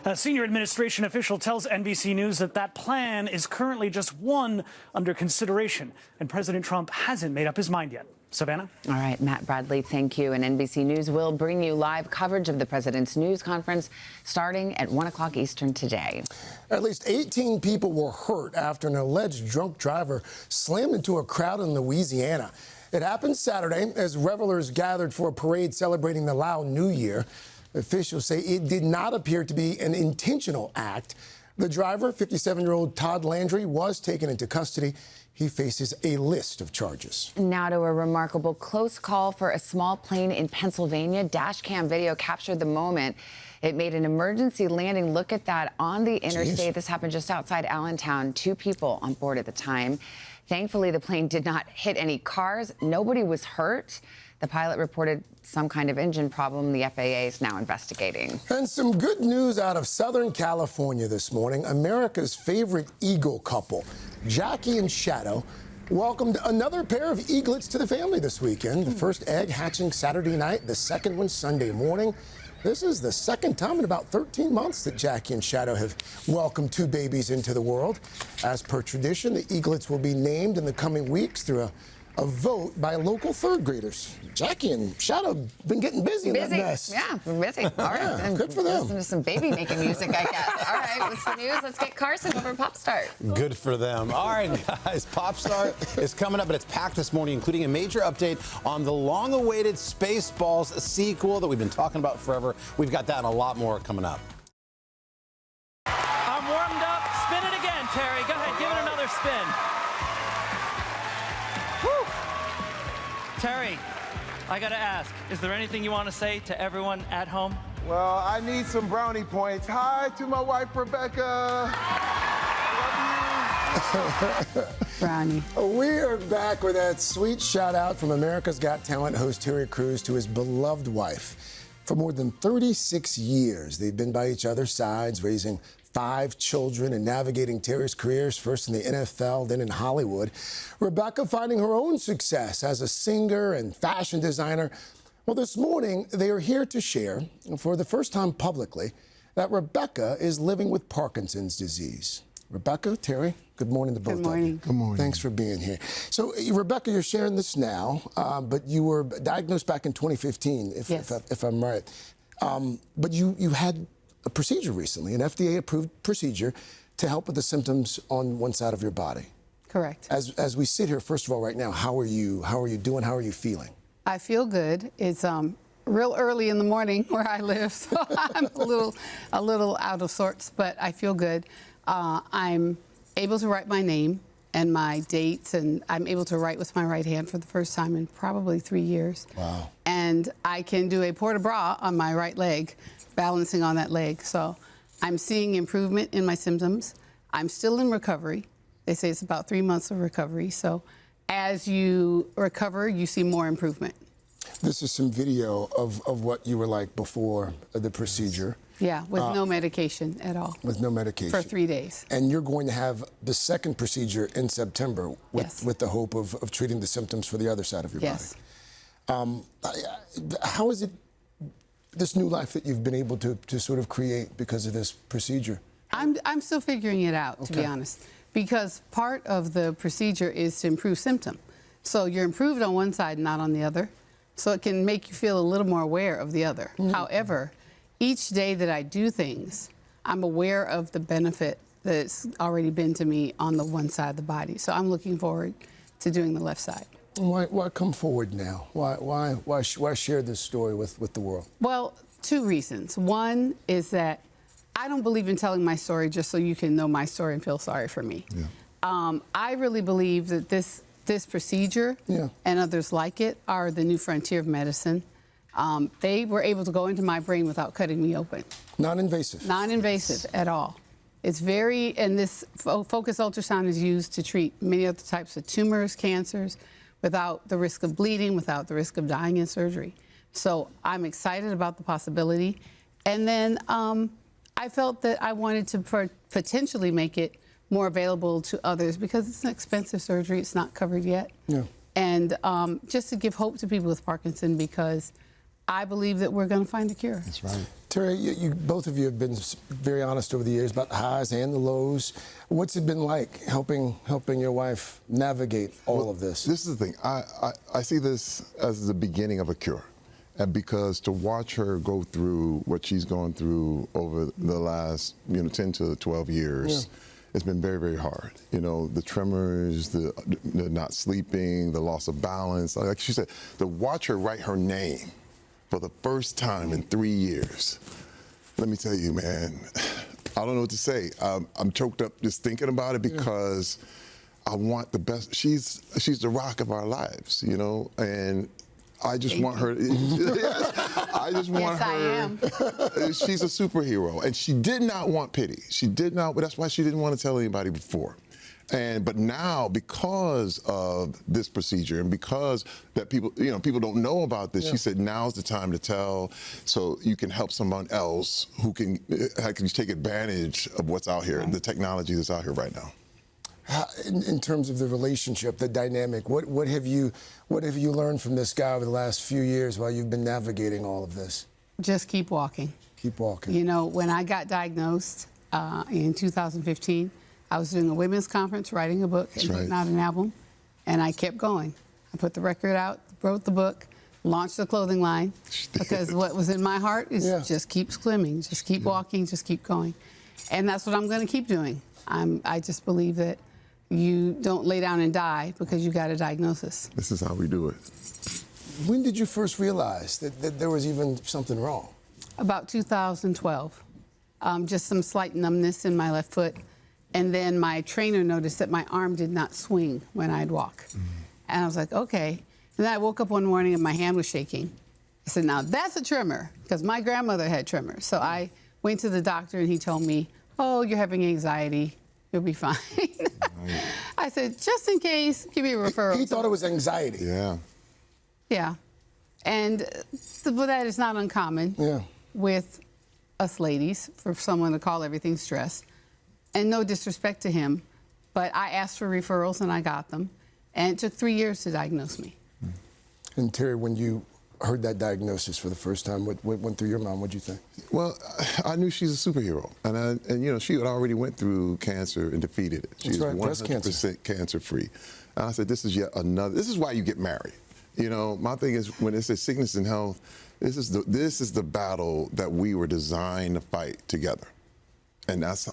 A senior administration official tells NBC News that plan is currently just one under consideration, and President Trump hasn't made up his mind yet. Savannah? All right, Matt Bradley, thank you. And NBC News will bring you live coverage of the president's news conference starting at 1 o'clock Eastern today. At least 18 people were hurt after an alleged drunk driver slammed into a crowd in Louisiana. It happened Saturday as revelers gathered for a parade celebrating the Lao New Year. Officials say it did not appear to be an intentional act. The driver, 57-year-old Todd Landry, was taken into custody. He faces a list of charges. Now to a remarkable close call for a small plane in Pennsylvania. Dashcam video captured the moment. It made an emergency landing. Look at that on the interstate. This happened just outside Allentown. 2 people on board at the time. Thankfully, the plane did not hit any cars. Nobody was hurt. The pilot reported some kind of engine problem. The FAA is now investigating. And some good news out of Southern California this morning. America's favorite eagle couple, Jackie and Shadow, welcomed another pair of eaglets to the family this weekend. The first egg hatching Saturday night, the second one Sunday morning. This is the second time in about 13 months that Jackie and Shadow have welcomed 2 babies into the world. As per tradition, the eaglets will be named in the coming weeks through a vote by local 3rd graders. Jackie and Shadow have been getting busy in that nest. Yeah, we're busy. All right. Yeah, good for them. Listen to some baby making music, I guess. All right, what's the news? Let's get Carson over Pop Start. Good for them. All right, guys, Pop Start is coming up, and it's packed this morning, including a major update on the long-awaited Spaceballs sequel that we've been talking about forever. We've got that and a lot more coming up. I'm warmed up. Spin it again, Terry. Go ahead, give it another spin. Whew. Terry, I gotta ask, is there anything you want to say to everyone at home? Well, I need some brownie points. Hi to my wife, Rebecca. Love you. Brownie. We are back with that sweet shout out from America's Got Talent host Terry Crews to his beloved wife. For more than 36 years, they've been by each other's sides, raising 5 children and navigating Terry's careers, first in the NFL, then in Hollywood. Rebecca finding her own success as a singer and fashion designer. Well, this morning, they are here to share, for the first time publicly, that Rebecca is living with Parkinson's disease. Rebecca, Terry, good morning to both of you. Good morning. Good morning. Thanks for being here. So, Rebecca, you're sharing this now, but you were diagnosed back in 2015, if I'm right. But you had a procedure recently, an FDA-approved procedure to help with the symptoms on one side of your body. Correct. As we sit here, first of all, right now, how are you doing? How are you feeling? I feel good. It's real early in the morning where I live, so I'm a little out of sorts, but I feel good. I'm able to write my name and my dates, and I'm able to write with my right hand for the first time in probably 3 years. Wow. And I can do a port de bras on my right leg, balancing on that leg. So I'm seeing improvement in my symptoms. I'm still in recovery. They say it's about 3 months of recovery. So as you recover, you see more improvement. This is some video of what you were like before the procedure. Yeah, with no medication at all. With no medication. For 3 days. And you're going to have the second procedure in September with the hope of treating the symptoms for the other side of your body. How is it, this new life that you've been able to sort of create because of this procedure? I'm still figuring it out, to be honest, because part of the procedure is to improve symptom. So you're improved on one side, not on the other. So it can make you feel a little more aware of the other. However, each day that I do things, I'm aware of the benefit that's already been to me on the one side of the body. So I'm looking forward to doing the left side. Why come forward now? Why share this story with the world? Well, 2 reasons. One is that I don't believe in telling my story just so you can know my story and feel sorry for me. I really believe that this procedure and others like it are the new frontier of medicine. They were able to go into my brain without cutting me open. Non-invasive? Non-invasive at all. It's very, and this focused ultrasound is used to treat many other types of tumors, cancers, without the risk of bleeding, without the risk of dying in surgery. So I'm excited about the possibility. And then I felt that I wanted to potentially make it more available to others because it's an expensive surgery. It's not covered yet. And just to give hope to people with Parkinson, because I believe that we're going to find a cure. That's right. Terry, both of you have been very honest over the years about the highs and the lows. What's it been like helping your wife navigate all of this? This is the thing. I see this as the beginning of a cure. And because to watch her go through what she's gone through over the last 10 to 12 years, it's been very, very hard. The tremors, the not sleeping, the loss of balance. Like she said, to watch her write her name for the first time in 3 years. Let me tell you, man, I don't know what to say. I'm choked up just thinking about it because I want the best. She's the rock of our lives, and I just want her. I just want yes, her. I am. She's a superhero, and she did not want pity. She did not. That's why she didn't want to tell anybody before. But now, because of this procedure and because that people don't know about this, she said now's the time to tell, so you can help someone else who can take advantage of what's out here, the technology that's out here right now. In terms of the relationship, the dynamic, what have you learned from this guy over the last few years while you've been navigating all of this? Just keep walking. Keep walking. When I got diagnosed in 2015, I was doing a women's conference, writing a book, and putting out an album, and I kept going. I put the record out, wrote the book, launched the clothing line, because what was in my heart is just keep swimming, just keep walking, just keep going. And that's what I'm going to keep doing. I just believe that you don't lay down and die because you got a diagnosis. This is how we do it. When did you first realize that there was even something wrong? About 2012. Just some slight numbness in my left foot. And then my trainer noticed that my arm did not swing when I'd walk. And I was like, okay. And then I woke up one morning and my hand was shaking. I said, now that's a tremor, because my grandmother had tremors. So I went to the doctor and he told me, oh, you're having anxiety. You'll be fine. I said, just in case, give me a referral. He thought it was anxiety. Yeah. Yeah. And but that is not uncommon with us ladies, for someone to call everything stress. And no disrespect to him, but I asked for referrals and I got them. And it took 3 years to diagnose me. And Terry, when you heard that diagnosis for the first time, what went through your mind? What'd you think? Well, I knew she's a superhero, and she had already went through cancer and defeated it. She was 100% cancer-free. And I said, this is yet another. This is why you get married. My thing is, when it says sickness and health, this is the battle that we were designed to fight together, and that's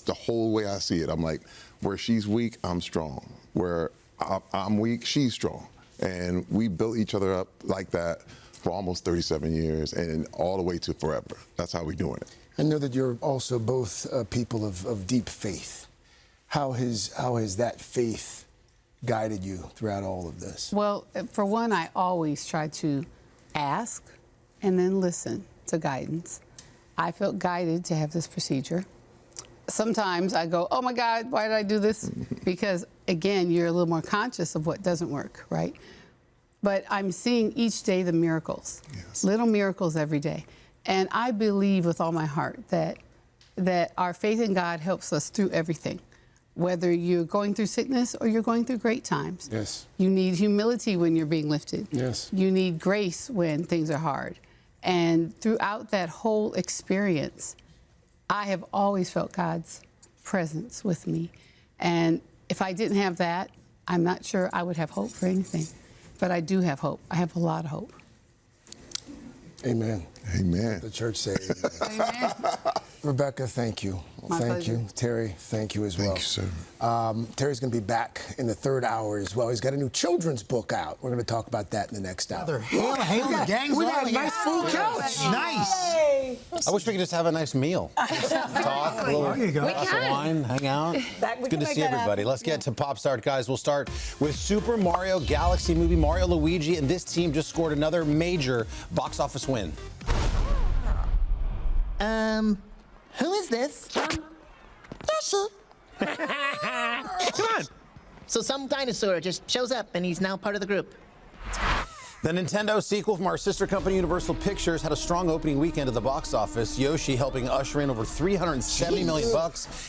the whole way I see it. I'm like, where she's weak, I'm strong. Where I'm weak, she's strong. And we built each other up like that for almost 37 years and all the way to forever. That's how we're doing it. I know that you're also both people of deep faith. How has that faith guided you throughout all of this? Well, for one, I always try to ask and then listen to guidance. I felt guided to have this procedure. Sometimes I go, oh my God, why did I do this? Because again, you're a little more conscious of what doesn't work, right? But I'm seeing each day the miracles, little miracles every day. And I believe with all my heart that our faith in God helps us through everything. Whether you're going through sickness or you're going through great times. Yes. You need humility when you're being lifted. Yes. You need grace when things are hard. And throughout that whole experience, I have always felt God's presence with me. And if I didn't have that, I'm not sure I would have hope for anything. But I do have hope. I have a lot of hope. Amen. Amen. The church say amen. Amen. Rebecca, thank you. My Thank pleasure. you. Terry, thank you as well. Thank you, sir. Terry's going to be back in the third hour as well. He's got a new children's book out. We're going to talk about that in the next hour. Hail, the gang's We got on a nice full couch. Nice. I wish we could just have a nice meal. Talk, a little There you go. glass of wine, hang out. It's good to see everybody. Let's get to Pop Start, guys. We'll start with Super Mario Galaxy movie. Mario, Luigi, and this team just scored another major box office win. Who is this? Yoshi. Come on. So some dinosaur just shows up and he's now part of the group. The Nintendo sequel from our sister company Universal Pictures had a strong opening weekend at the box office. Yoshi helping usher in over $370 million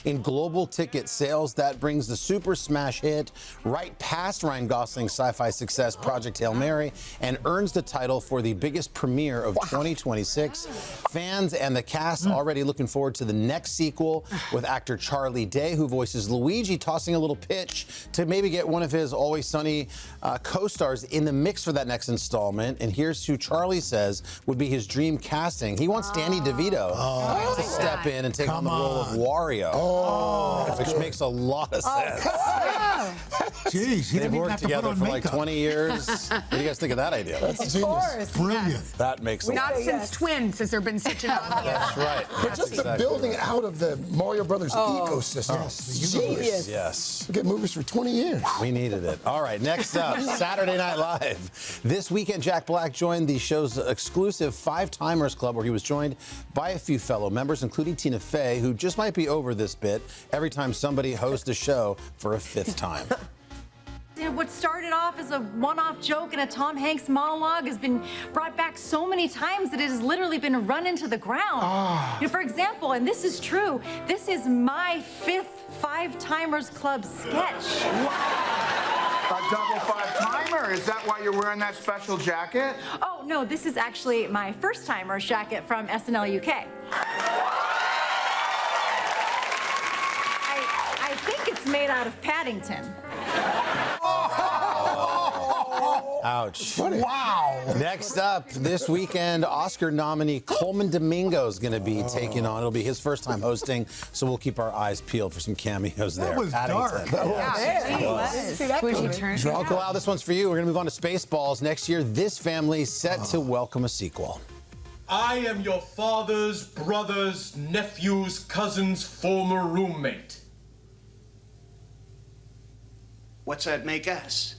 in global ticket sales. That brings the Super Smash hit right past Ryan Gosling's sci-fi success Project Hail Mary and earns the title for the biggest premiere of 2026. Fans and the cast already looking forward to the next sequel with actor Charlie Day, who voices Luigi, tossing a little pitch to maybe get one of his Always Sunny co-stars in the mix for that next installment. And here's who Charlie says would be his dream casting. He wants Danny DeVito to step in and take on the role of Wario, which makes a lot of sense. Jeez, they've worked together for like 20 years. What do you guys think of that idea? That's genius. Brilliant. That makes a lot Not of sense. since twins has there been such an idea. That's right. But just the building out of the Mario Brothers ecosystem. Genius. Yes. We get movies for 20 years. We needed it. All right, next up, Saturday Night Live. This weekend, Jack Black joined the show's exclusive Five Timers Club, where he was joined by a few fellow members, including Tina Fey, who just might be over this bit every time somebody hosts a show for a fifth time. What started off as a one-off joke in a Tom Hanks monologue has been brought back so many times that it has literally been run into the ground. You know, for example, and this is true, this is my fifth Five Timers Club sketch. A double five-timer? Is that why you're wearing that special jacket? Oh, no, this is actually my first timers jacket from SNL UK. I think it's made out of Paddington. Ouch. Wow. Next up, this weekend, Oscar nominee Coleman Domingo is going to be taking on. It'll be his first time hosting, so we'll keep our eyes peeled for some cameos there. That was dark. Wow, this one's for you. We're going to move on to Spaceballs. Next year, this family is set to welcome a sequel. I am your father's brother's nephew's cousin's former roommate. What's that make us?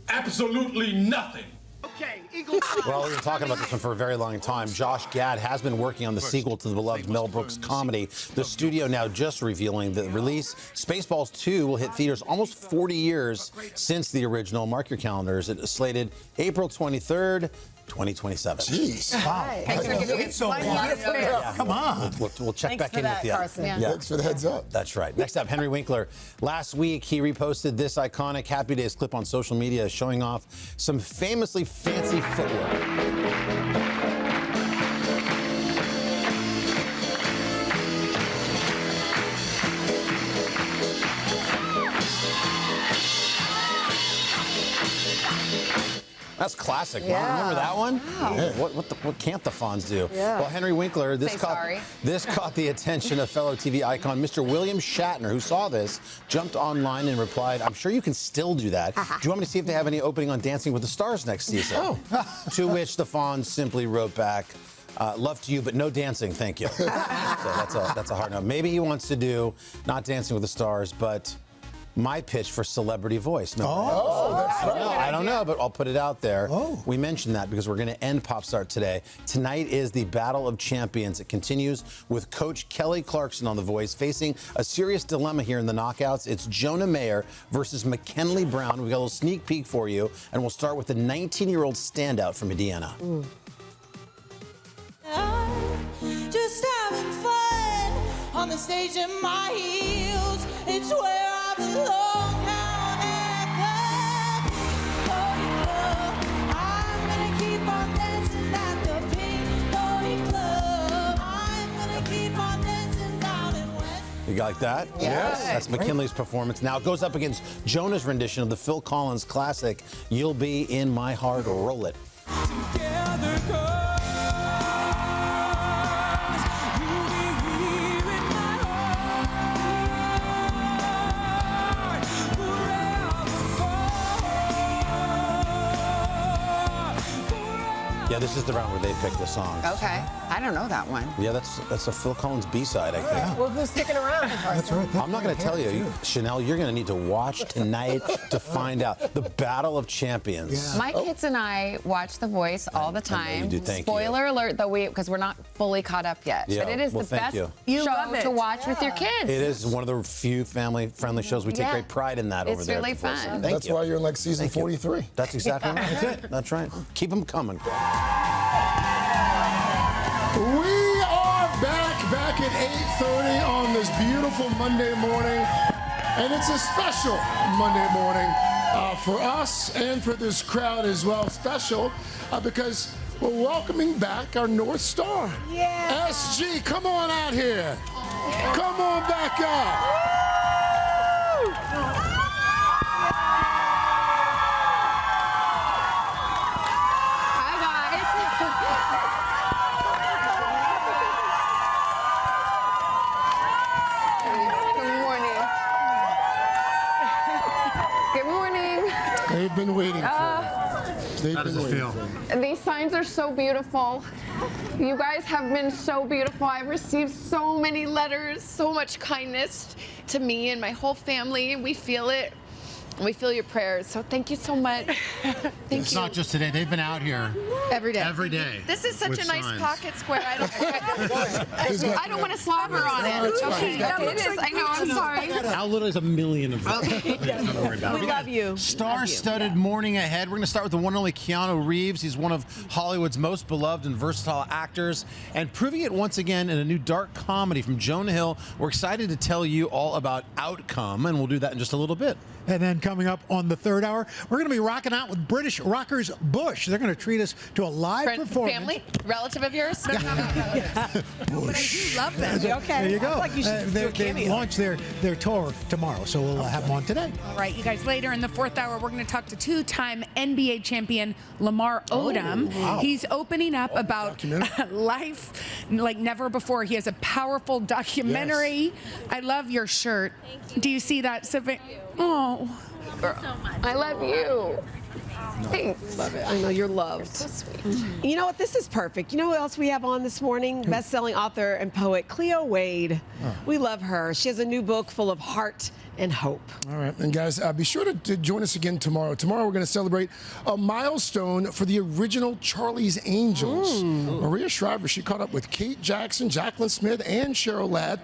Absolutely nothing. Okay, Eagle. Well, we've been talking about this one for a very long time. Josh Gad has been working on the sequel to the beloved Mel Brooks comedy. The studio now just revealing the release. Spaceballs 2 will hit theaters almost 40 years since the original. Mark your calendars. It is slated April 23rd. 2027. Jeez. Wow. It's so long. Come on. We'll check back in with you. Thanks for the heads up. That's right. Next up, Henry Winkler. Last week, he reposted this iconic Happy Days clip on social media showing off some famously fancy footwear. That's classic. Yeah. Wow, remember that one? Wow. Yeah. What can't the Fonz do? Yeah. Well, Henry Winkler, this Say caught the attention of fellow TV icon Mr. William Shatner, who saw this, jumped online and replied, "I'm sure you can still do that. Do you want me to see if they have any opening on Dancing with the Stars next season?" To which the Fonz simply wrote back, "Love to you, but no dancing, thank you." So that's a hard no. Maybe he wants to do not Dancing with the Stars, but my pitch for Celebrity Voice. That's right. I don't know, but I'll put it out there. We mentioned that because we're going to end Pop Start today. Tonight is the Battle of Champions. It continues with Coach Kelly Clarkson on The Voice facing a serious dilemma here in the knockouts. It's Jonah Mayer versus McKinley Brown. We've got a little sneak peek for you, and we'll start with the 19-year-old standout from Indiana. Just having fun on the stage in my heels. It's where I belong down at the Party Club. I'm gonna keep on dancing at the Pink Party Club. I'm gonna keep on dancing down in West. You like that? Yes. That's McKinley's performance. Now it goes up against Jonah's rendition of the Phil Collins classic, You'll Be in My Heart, Roll It. Yeah, this is the round where they pick the songs. Okay. I don't know that one. Yeah, that's a Phil Collins B-side, I think. Well, who's sticking around? That's right. I'm not going to tell you, Chanel, you're going to need to watch tonight to find out. The Battle of Champions. My kids and I watch The Voice all the time. You do, thank you. Spoiler alert, though, because we're not fully caught up yet. Yeah, But it is well, the thank best you. show to watch with your kids. It is one of the few family-friendly shows. We take Yeah. great pride in that over It's there. really at The Voice. fun. Thank That's you. why you're in like season 43. That's exactly right. That's it. That's right. Keep them coming. We are back at 8:30 on this beautiful Monday morning. And it's a special Monday morning for us and for this crowd as well. Special because we're welcoming back our North Star. Yeah. SG, come on out here. Come on back up. They've been waiting for it. They've been waiting for it. These signs are so beautiful. You guys have been so beautiful. I've received so many letters, so much kindness to me and my whole family, and we feel it. We feel your prayers, so thank you so much. Thank It's not just today. They've been out here every day. Every day. This is such with a nice signs. pocket square. I don't want to slobber on it. Okay, it is. I know. I'm sorry. How little is a million of them? Don't worry about it. We love you. Star-studded morning ahead. We're going to start with the one and only Keanu Reeves. He's one of Hollywood's most beloved and versatile actors, and proving it once again in a new dark comedy from Jonah Hill. We're excited to tell you all about Outcome, and we'll do that in just a little bit. And then coming up on the third hour, we're going to be rocking out with British rockers Bush. They're going to treat us to a live performance. Family? Relative of yours? Bush. You love them. Okay. There you go. Like you should do a they cameo. launch their tour tomorrow, so we'll have them on today. All right, you guys, later in the fourth hour, we're going to talk to two-time NBA champion Lamar Odom. wow. He's opening up about life like never before. He has a powerful documentary. I love your shirt. Do you see that, Savannah? Oh. I love you. Thanks. Love it. I know you're loved. So sweet. You know what? This is perfect. You know who else we have on this morning? Best-selling author and poet Cleo Wade. We love her. She has a new book full of heart and hope. All right, and guys, be sure to join us again tomorrow. Tomorrow we're going to celebrate a milestone for the original Charlie's Angels. Maria Shriver, she caught up with Kate Jackson, Jacqueline Smith, and Cheryl Ladd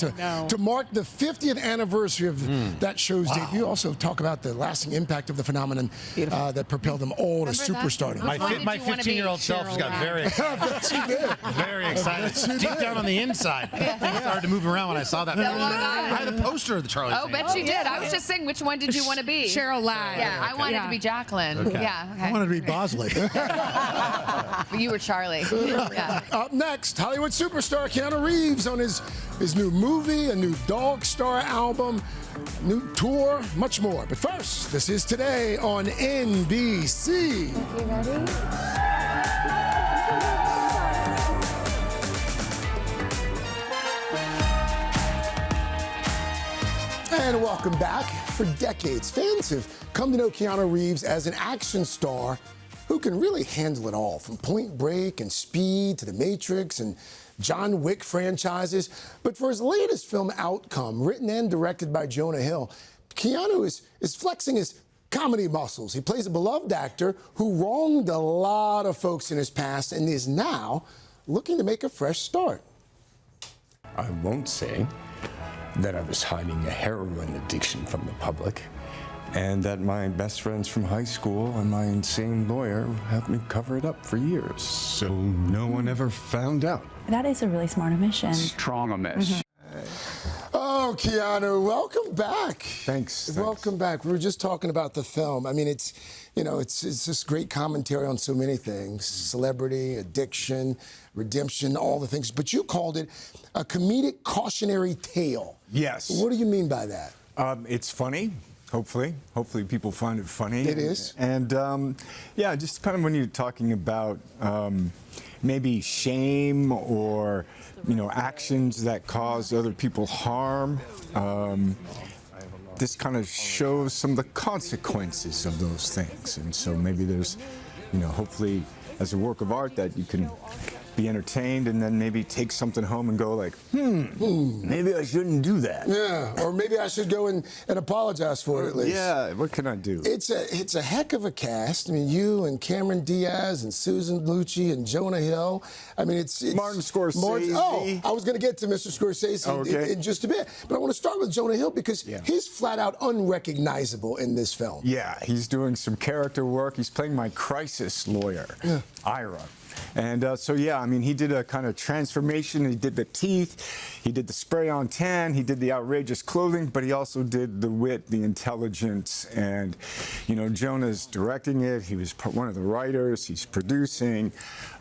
to mark the 50th anniversary of that show's debut. Also talk about the lasting impact of the phenomenon that propelled them all to superstardom. My 15-year-old self has got very excited. Very excited. Deep down on the inside, things started to move around when I saw that. I had a poster of the Charlie's Oh, bet you did. I was just saying, which one did you want to be? Cheryl Ladd. Yeah, I wanted to be Jacqueline. Okay. Yeah, okay. I wanted to be Bosley. But you were Charlie. Yeah. Up next, Hollywood superstar Keanu Reeves on his new movie, a new Dog Star album, new tour, much more. But first, this is Today on NBC. You ready? And welcome back. For decades, fans have come to know Keanu Reeves as an action star who can really handle it all, from Point Break and Speed to The Matrix and John Wick franchises. But for his latest film, Outcome, written and directed by Jonah Hill, Keanu is flexing his comedy muscles. He plays a beloved actor who wronged a lot of folks in his past and is now looking to make a fresh start. I won't say that I was hiding a heroin addiction from the public, and that my best friends from high school and my insane lawyer helped me cover it up for years, so no one ever found out. That is a really smart omission. Strong omission. Oh, Keanu, welcome back. Thanks. Welcome back. We were just talking about the film. I mean, it's just great commentary on so many things: celebrity, addiction, redemption, all the things. But you called it a comedic cautionary tale. Yes. What do you mean by that? It's funny. Hopefully people find it funny. It is. And yeah, just kind of when you're talking about maybe shame or actions that cause other people harm. This kind of shows some of the consequences of those things, and so maybe there's, hopefully as a work of art that you can be entertained and then maybe take something home and go like, maybe I shouldn't do that. Yeah, or maybe I should go and apologize for it at least. Yeah, what can I do? It's a heck of a cast. I mean, you and Cameron Diaz and Susan Lucci and Jonah Hill. I mean, it's Martin Scorsese. I was going to get to Mr. Scorsese in just a bit, but I want to start with Jonah Hill because he's flat out unrecognizable in this film. Yeah, he's doing some character work. He's playing my crisis lawyer, Ira. And so, yeah, I mean, he did a kind of transformation. He did the teeth, he did the spray-on tan, he did the outrageous clothing, but he also did the wit, the intelligence. And, you know, Jonah's directing it. He was one of the writers. He's producing.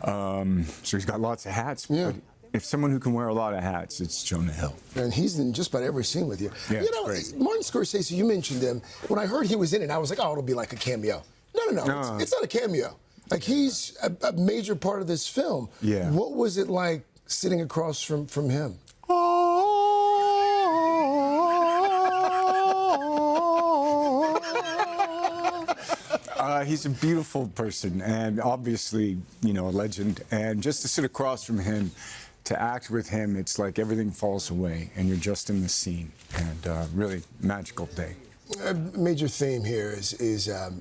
So he's got lots of hats. Yeah. But if someone who can wear a lot of hats, it's Jonah Hill. And he's in just about every scene with you. Yeah, you know, great. Martin Scorsese, you mentioned him. When I heard he was in it, I was like, oh, it'll be like a cameo. No. It's not a cameo. Like, he's a major part of this film. Yeah. What was it like sitting across from him? He's a beautiful person and obviously, you know, a legend. And just to sit across from him, to act with him, it's like everything falls away and you're just in the scene. And really magical day. A major theme here is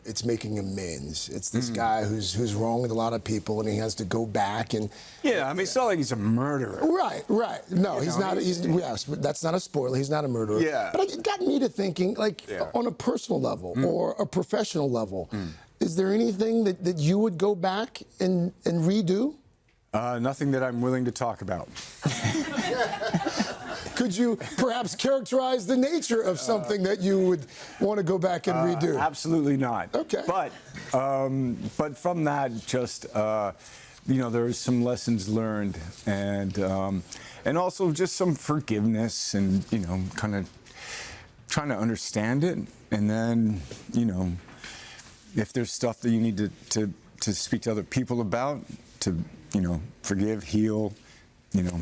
it's making amends. It's this guy who's wronged a lot of people, and he has to go back and. Yeah, I mean, it's not like he's a murderer. Right. No, he's not. Yes, that's not a spoiler. He's not a murderer. Yeah. But it got me to thinking, like, on a personal level or a professional level, is there anything that you would go back and redo? Nothing that I'm willing to talk about. Could you perhaps characterize the nature of something that you would want to go back and redo? Absolutely not. Okay. But from that, just you know, there's some lessons learned, and also just some forgiveness, and you know, kind of trying to understand it, and then you know, if there's stuff that you need to speak to other people about, to you know, forgive, heal, you know.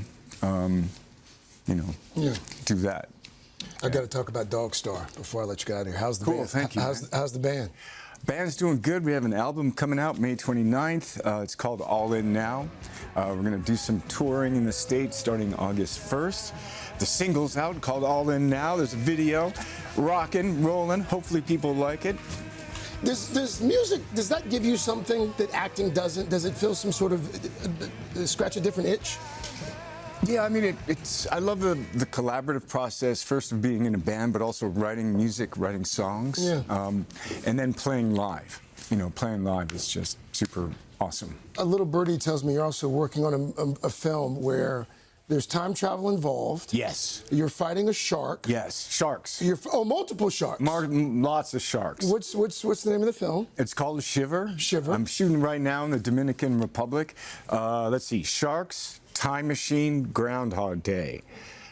Do that. I got to talk about Dog Star before I let you get out of here. How's the Cool, band? thank you. How's the band? Band's doing good. We have an album coming out May 29th. It's called All In Now. We're going to do some touring in the States starting August 1st. The single's out called All In Now. There's a video, rocking, rolling. Hopefully people like it. Does music, does that give you something that acting doesn't? Does it feel some sort of, scratch a different itch? Yeah, I mean, I love the collaborative process, first of being in a band, but also writing music, writing songs, and then playing live. You know, playing live is just super awesome. A little birdie tells me you're also working on a film where there's time travel involved. Yes. You're fighting a shark. Yes, sharks. Multiple sharks. Lots of sharks. What's the name of the film? It's called Shiver. Shiver. I'm shooting right now in the Dominican Republic. Let's see, sharks, time machine, Groundhog Day.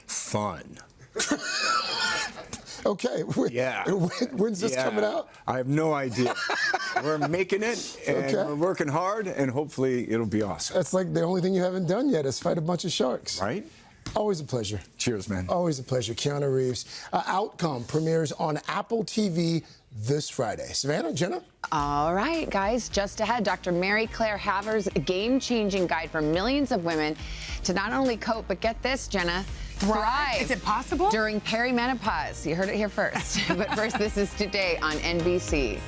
Fun. Okay. When's this coming out? I have no idea. We're making it, and we're working hard, and hopefully it'll be awesome. That's like the only thing you haven't done yet is fight a bunch of sharks. Right? Always a pleasure. Cheers, man. Always a pleasure. Keanu Reeves. Outcome premieres on Apple TV this Friday. Savannah, Jenna? All right, guys, just ahead, Dr. Mary Claire Haver's game-changing guide for millions of women to not only cope, but get this, Jenna, thrive. Is it possible? During perimenopause. You heard it here first. But first, this is Today on NBC.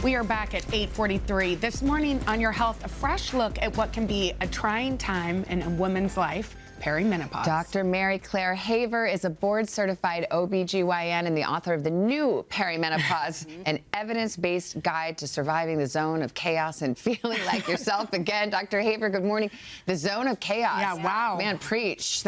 We are back at 8:43. This morning on Your Health, a fresh look at what can be a trying time in a woman's life, perimenopause. Dr. Mary Claire Haver is a board-certified OBGYN and the author of the new Perimenopause, an evidence-based guide to surviving the zone of chaos and feeling like yourself again. Dr. Haver, good morning. The zone of chaos. Yeah, wow. Man, preach.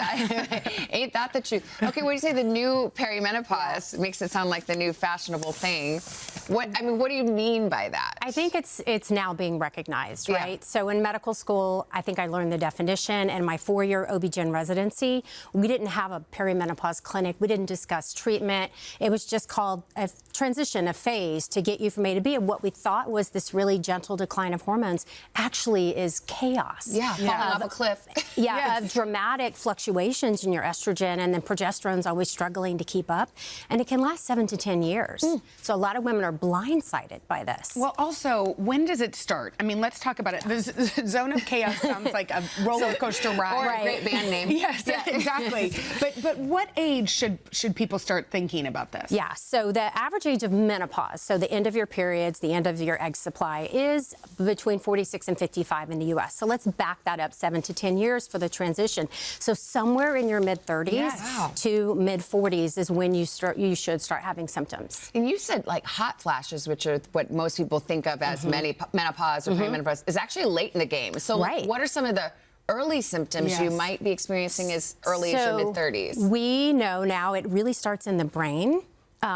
Ain't that the truth? Okay, when you say the new perimenopause, it makes it sound like the new fashionable thing. What do you mean by that? I think it's now being recognized, right? So in medical school, I think I learned the definition, and my 4-year OBGYN in residency, we didn't have a perimenopause clinic. We didn't discuss treatment. It was just called a transition, a phase to get you from A to B. And what we thought was this really gentle decline of hormones actually is chaos. Yeah, falling off a cliff. Yeah, of dramatic fluctuations in your estrogen, and then progesterone's always struggling to keep up. And it can last 7 to 10 years. So a lot of women are blindsided by this. Well, also, when does it start? I mean, let's talk about it. The zone of chaos sounds like a roller coaster ride. Or a great band name. Yes, exactly. But what age should people start thinking about this? Yeah, so the average age of menopause, so the end of your periods, the end of your egg supply, is between 46 and 55 in the U.S. So let's back that up 7 to 10 years for the transition. So somewhere in your mid-30s to mid-40s is when you should start having symptoms. And you said like hot flashes, which are what most people think of as menopause or perimenopause, is actually late in the game. So what are some of the early symptoms you might be experiencing as early as your mid-30s? We know now it really starts in the brain.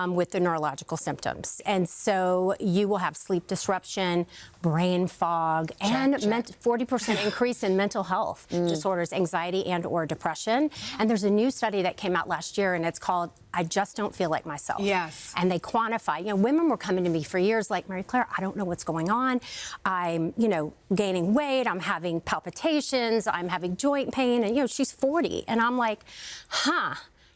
With the neurological symptoms. And so you will have sleep disruption, brain fog, and 40% increase in mental health disorders, anxiety and or depression. And there's a new study that came out last year, and it's called I Just Don't Feel Like Myself. Yes. And they quantify, you know, women were coming to me for years like, Mary Claire, I don't know what's going on. I'm, you know, gaining weight. I'm having palpitations. I'm having joint pain. And, you know, she's 40. And I'm like,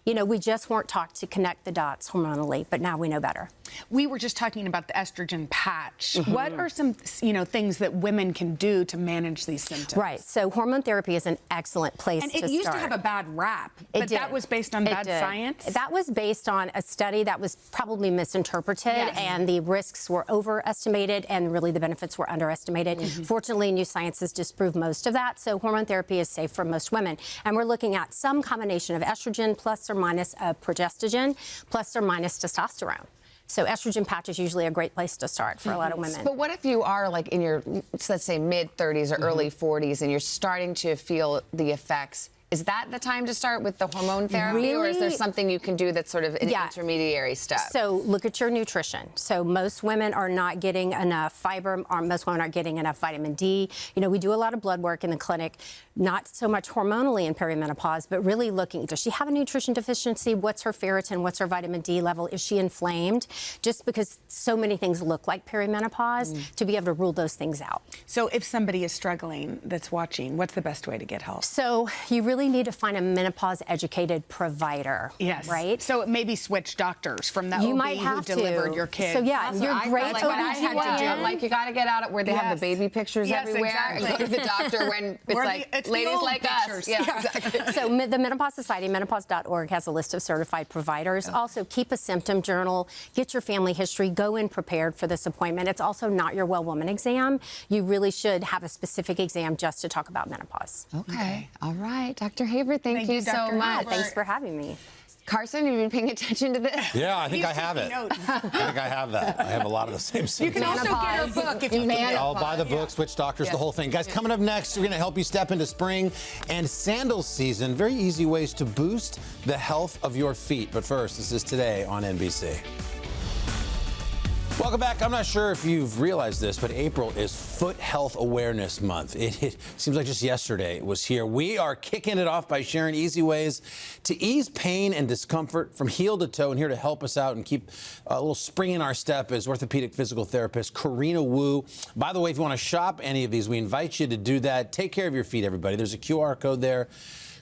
you know, we just weren't taught to connect the dots hormonally, but now we know better. We were just talking about the estrogen patch. What are some, you know, things that women can do to manage these symptoms? Right. So hormone therapy is an excellent place to start. And it used to have a bad rap, but that was based on bad science? That was based on a study that was probably misinterpreted, and the risks were overestimated, and really the benefits were underestimated. Fortunately, new science has disproved most of that, so hormone therapy is safe for most women. And we're looking at some combination of estrogen plus or minus progestogen plus or minus testosterone. So estrogen patch is usually a great place to start for a lot of women. But what if you are like in your, let's say, mid-30s or early 40s and you're starting to feel the effects? Is that the time to start with the hormone therapy, or is there something you can do that's sort of an intermediary step? So look at your nutrition. So most women are not getting enough fiber, or most women aren't getting enough vitamin D. You know, we do a lot of blood work in the clinic, not so much hormonally in perimenopause, but really looking, does she have a nutrition deficiency? What's her ferritin? What's her vitamin D level? Is she inflamed? Just because so many things look like perimenopause, to be able to rule those things out. So if somebody is struggling that's watching, what's the best way to get help? So you really need to find a menopause-educated provider. Yes. Right? So maybe switch doctors from the OB who delivered your kid. So yeah, That's you're what great. Like what I had to do. Like you got to get out where they have the baby pictures everywhere and go to the doctor when it's like ladies like us. Yeah, exactly. So the Menopause Society, menopause.org, has a list of certified providers. Also, keep a symptom journal. Get your family history. Go in prepared for this appointment. It's also not your well woman exam. You really should have a specific exam just to talk about menopause. Okay. All right. Dr. Haver, thank you so much. Thanks for having me. Carson, you've been paying attention to this? Yeah, I think I have it. I think I have that. I have a lot of the same symptoms. You can also get her book if you can. I'll buy the book, switch doctors, the whole thing. Guys, coming up next, we're going to help you step into spring and sandal season. Very easy ways to boost the health of your feet. But first, this is Today on NBC. Welcome back. I'm not sure if you've realized this, but April is Foot Health Awareness Month. It seems like just yesterday it was here. We are kicking it off by sharing easy ways to ease pain and discomfort from heel to toe. And here to help us out and keep a little spring in our step is orthopedic physical therapist Karina Wu. By the way, if you want to shop any of these, we invite you to do that. Take care of your feet, everybody. There's a QR code there.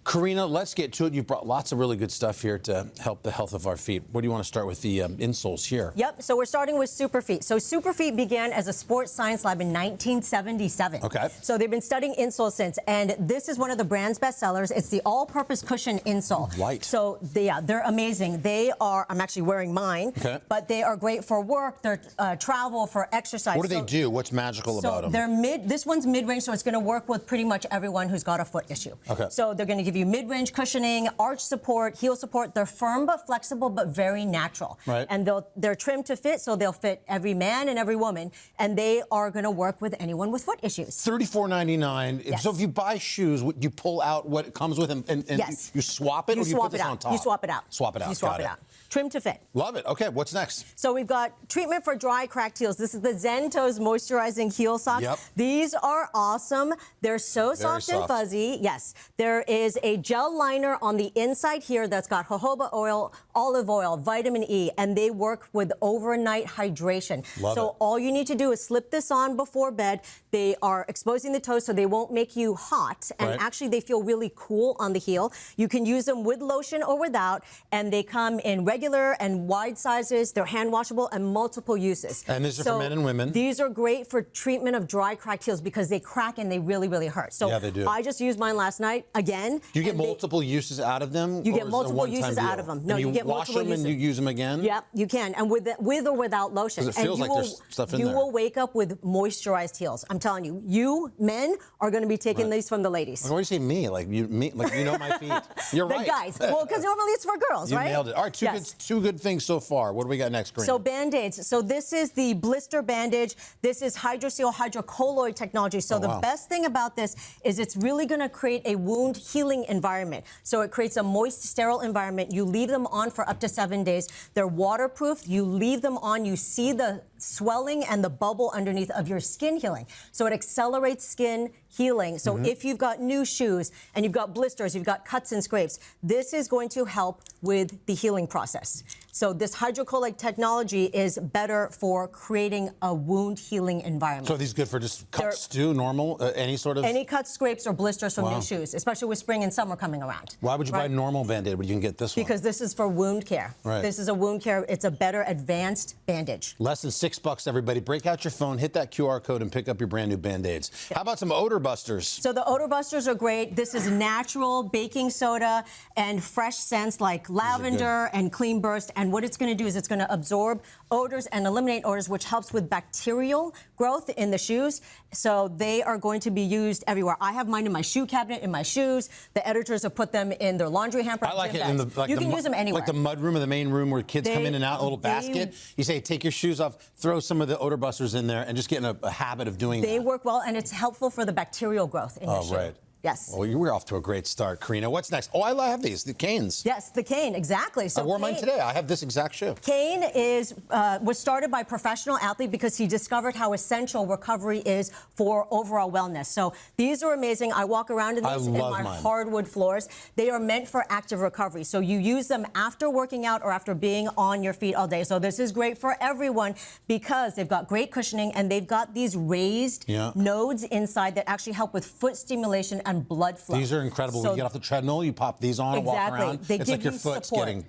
Karina, let's get to it. You've brought lots of really good stuff here to help the health of our feet. What do you want to start with the insoles here? Yep, so we're starting with Superfeet. So Superfeet began as a sports science lab in 1977. Okay. So they've been studying insoles since, and this is one of the brand's best sellers. It's the all-purpose cushion insole. Right. So they're amazing. They are, I'm actually wearing mine, but they are great for work, they're travel, for exercise. What do they do? What's magical about them? They're this one's mid-range, so it's going to work with pretty much everyone who's got a foot issue. Okay. So they're going to give you mid-range cushioning, arch support, heel support. They're firm but flexible but very natural. Right. And they're trimmed to fit, so they'll fit every man and every woman. And they are going to work with anyone with foot issues. $34.99. Yes. So if you buy shoes, you pull out what it comes with and yes. you swap it, or you put this on top? You swap it out. Swap it out. You swap it out. Trim to fit. Love it. Okay, what's next? So we've got treatment for dry, cracked heels. This is the Zen Toes Moisturizing Heel Sock. Yep. These are awesome. They're so soft and fuzzy. Yes. There is a gel liner on the inside here that's got jojoba oil, olive oil, vitamin E, and they work with overnight hydration. Love so it. all you need to do is slip this on before bed. They are exposing the toes so they won't make you hot, and Right. actually they feel really cool on the heel. You can use them with lotion or without, and they come in regular and wide sizes. They're hand washable and multiple uses. And these are for men and women. These are great for treatment of dry, cracked heels because they crack and they really, really hurt. So Yeah, they do. I just used mine last night again. Do you get and they- multiple uses out of them? You or get is it a multiple one-time uses deal? out of them. No, And you get wash multiple them and you uses. use them again? Yep, you can, and with or without lotion. 'Cause it And feels you like there's stuff in you there. will wake up with moisturized heels. I'm telling you, you men are going to be taking these from the ladies. Why do you say me? Like you know my feet. You're The right. guys. Well, because normally it's for girls, You right? nailed it. All right, Yes. two good things so far. What do we got next, Karina? So Band-Aids. So this is the blister bandage. This is hydroseal hydrocolloid technology. So the wow. best thing about this is it's really going to create a wound healing environment. So it creates a moist, sterile environment. You leave them on for up to 7 days. They're waterproof. You leave them on. You see the swelling and the bubble underneath of your skin healing. So it accelerates skin healing. So if you've got new shoes and you've got blisters, you've got cuts and scrapes, this is going to help with the healing process. So this hydrocolloid technology is better for creating a wound healing environment. So are these good for just cuts too, normal, any sort of? Any cuts, scrapes, or blisters from Wow. new shoes, especially with spring and summer coming around. Why would you buy a normal Band-Aid when you can get this one? Because this is for wound care. Right. This is a wound care. It's a better advanced bandage. Less than $6, everybody. Break out your phone, hit that QR code, and pick up your brand new Band-Aids. How about some odor busters? So the odor busters are great. This is natural baking soda and fresh scents like lavender and clean burst. And what it's going to do is it's going to absorb odors and eliminate odors, which helps with bacterial growth in the shoes. So they are going to be used everywhere. I have mine in my shoe cabinet, in my shoes. The editors have put them in their laundry hamper. I like gym it in the bags. like you the can mu- use them anywhere. like the mud room or the main room where kids come in and out, a little basket. You say, take your shoes off, throw some of the odor busters in there, and just get in a habit of doing They that. work well, and it's helpful for the bacterial growth in your Oh, shoe. right. Yes. Well, you were off to a great start, Karina. What's next? Oh, I have these, the canes. Yes, the cane, exactly. So I wore mine cane- today. I have this exact shoe. Cane was started by a professional athlete because he discovered how essential recovery is for overall wellness. So these are amazing. I walk around in I these in love my mine. hardwood floors. They are meant for active recovery. So you use them after working out or after being on your feet all day. So this is great for everyone because they've got great cushioning and they've got these raised nodes inside that actually help with foot stimulation and blood flow. These are incredible. So when you get off the treadmill, you pop these on and walk Exactly. around. They it's give like your you foot's support. getting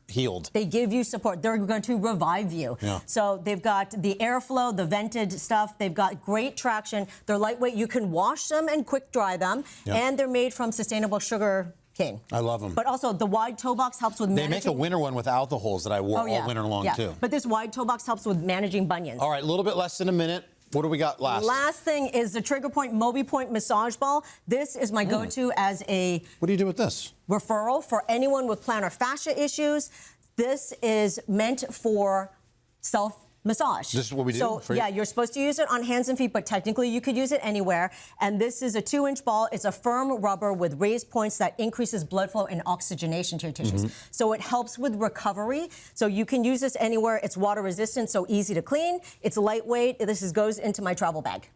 healed. They give you support. They're going to revive you. Yeah. So they've got the airflow, the vented stuff. They've got great traction. They're lightweight. You can wash them and quick dry them. Yeah. And they're made from sustainable sugar cane. I love them. But also the wide toe box helps with They managing. make a winter one without the holes that I wore all winter long, too. But this wide toe box helps with managing bunions. All right, a little bit less than a minute. What do we got last? Last thing is the Trigger Point Moby Point massage ball. This is my go-to as a What do you do with this? referral for anyone with plantar fascia issues. This is meant for self-massage. This is what we do So, for you? yeah, you're supposed to use it on hands and feet, but technically you could use it anywhere. And this is a 2-inch ball. It's a firm rubber with raised points that increases blood flow and oxygenation to your tissues. So it helps with recovery. So you can use this anywhere. It's water resistant, so easy to clean. It's lightweight. Goes into my travel bag.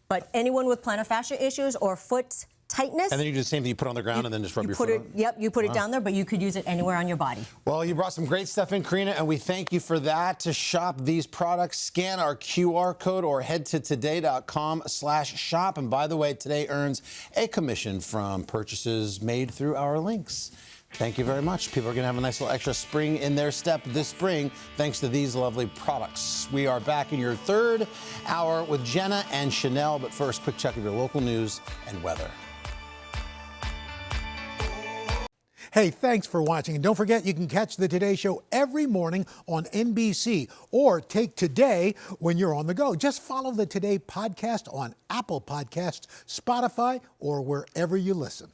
But anyone with plantar fascia issues or foot tightness. And then you do the same thing. You put it on the ground and then just rub your foot on? Yep, you put it Wow. down there, but you could use it anywhere on your body. Well, you brought some great stuff in, Karina, and we thank you for that. To shop these products, scan our QR code or head to today.com/shop. And by the way, Today earns a commission from purchases made through our links. Thank you very much. People are going to have a nice little extra spring in their step this spring thanks to these lovely products. We are back in your third hour with Jenna and Chanel. But first, quick check of your local news and weather. Hey, thanks for watching. And don't forget, you can catch the Today Show every morning on NBC or take Today when you're on the go. Just follow the Today podcast on Apple Podcasts, Spotify, or wherever you listen.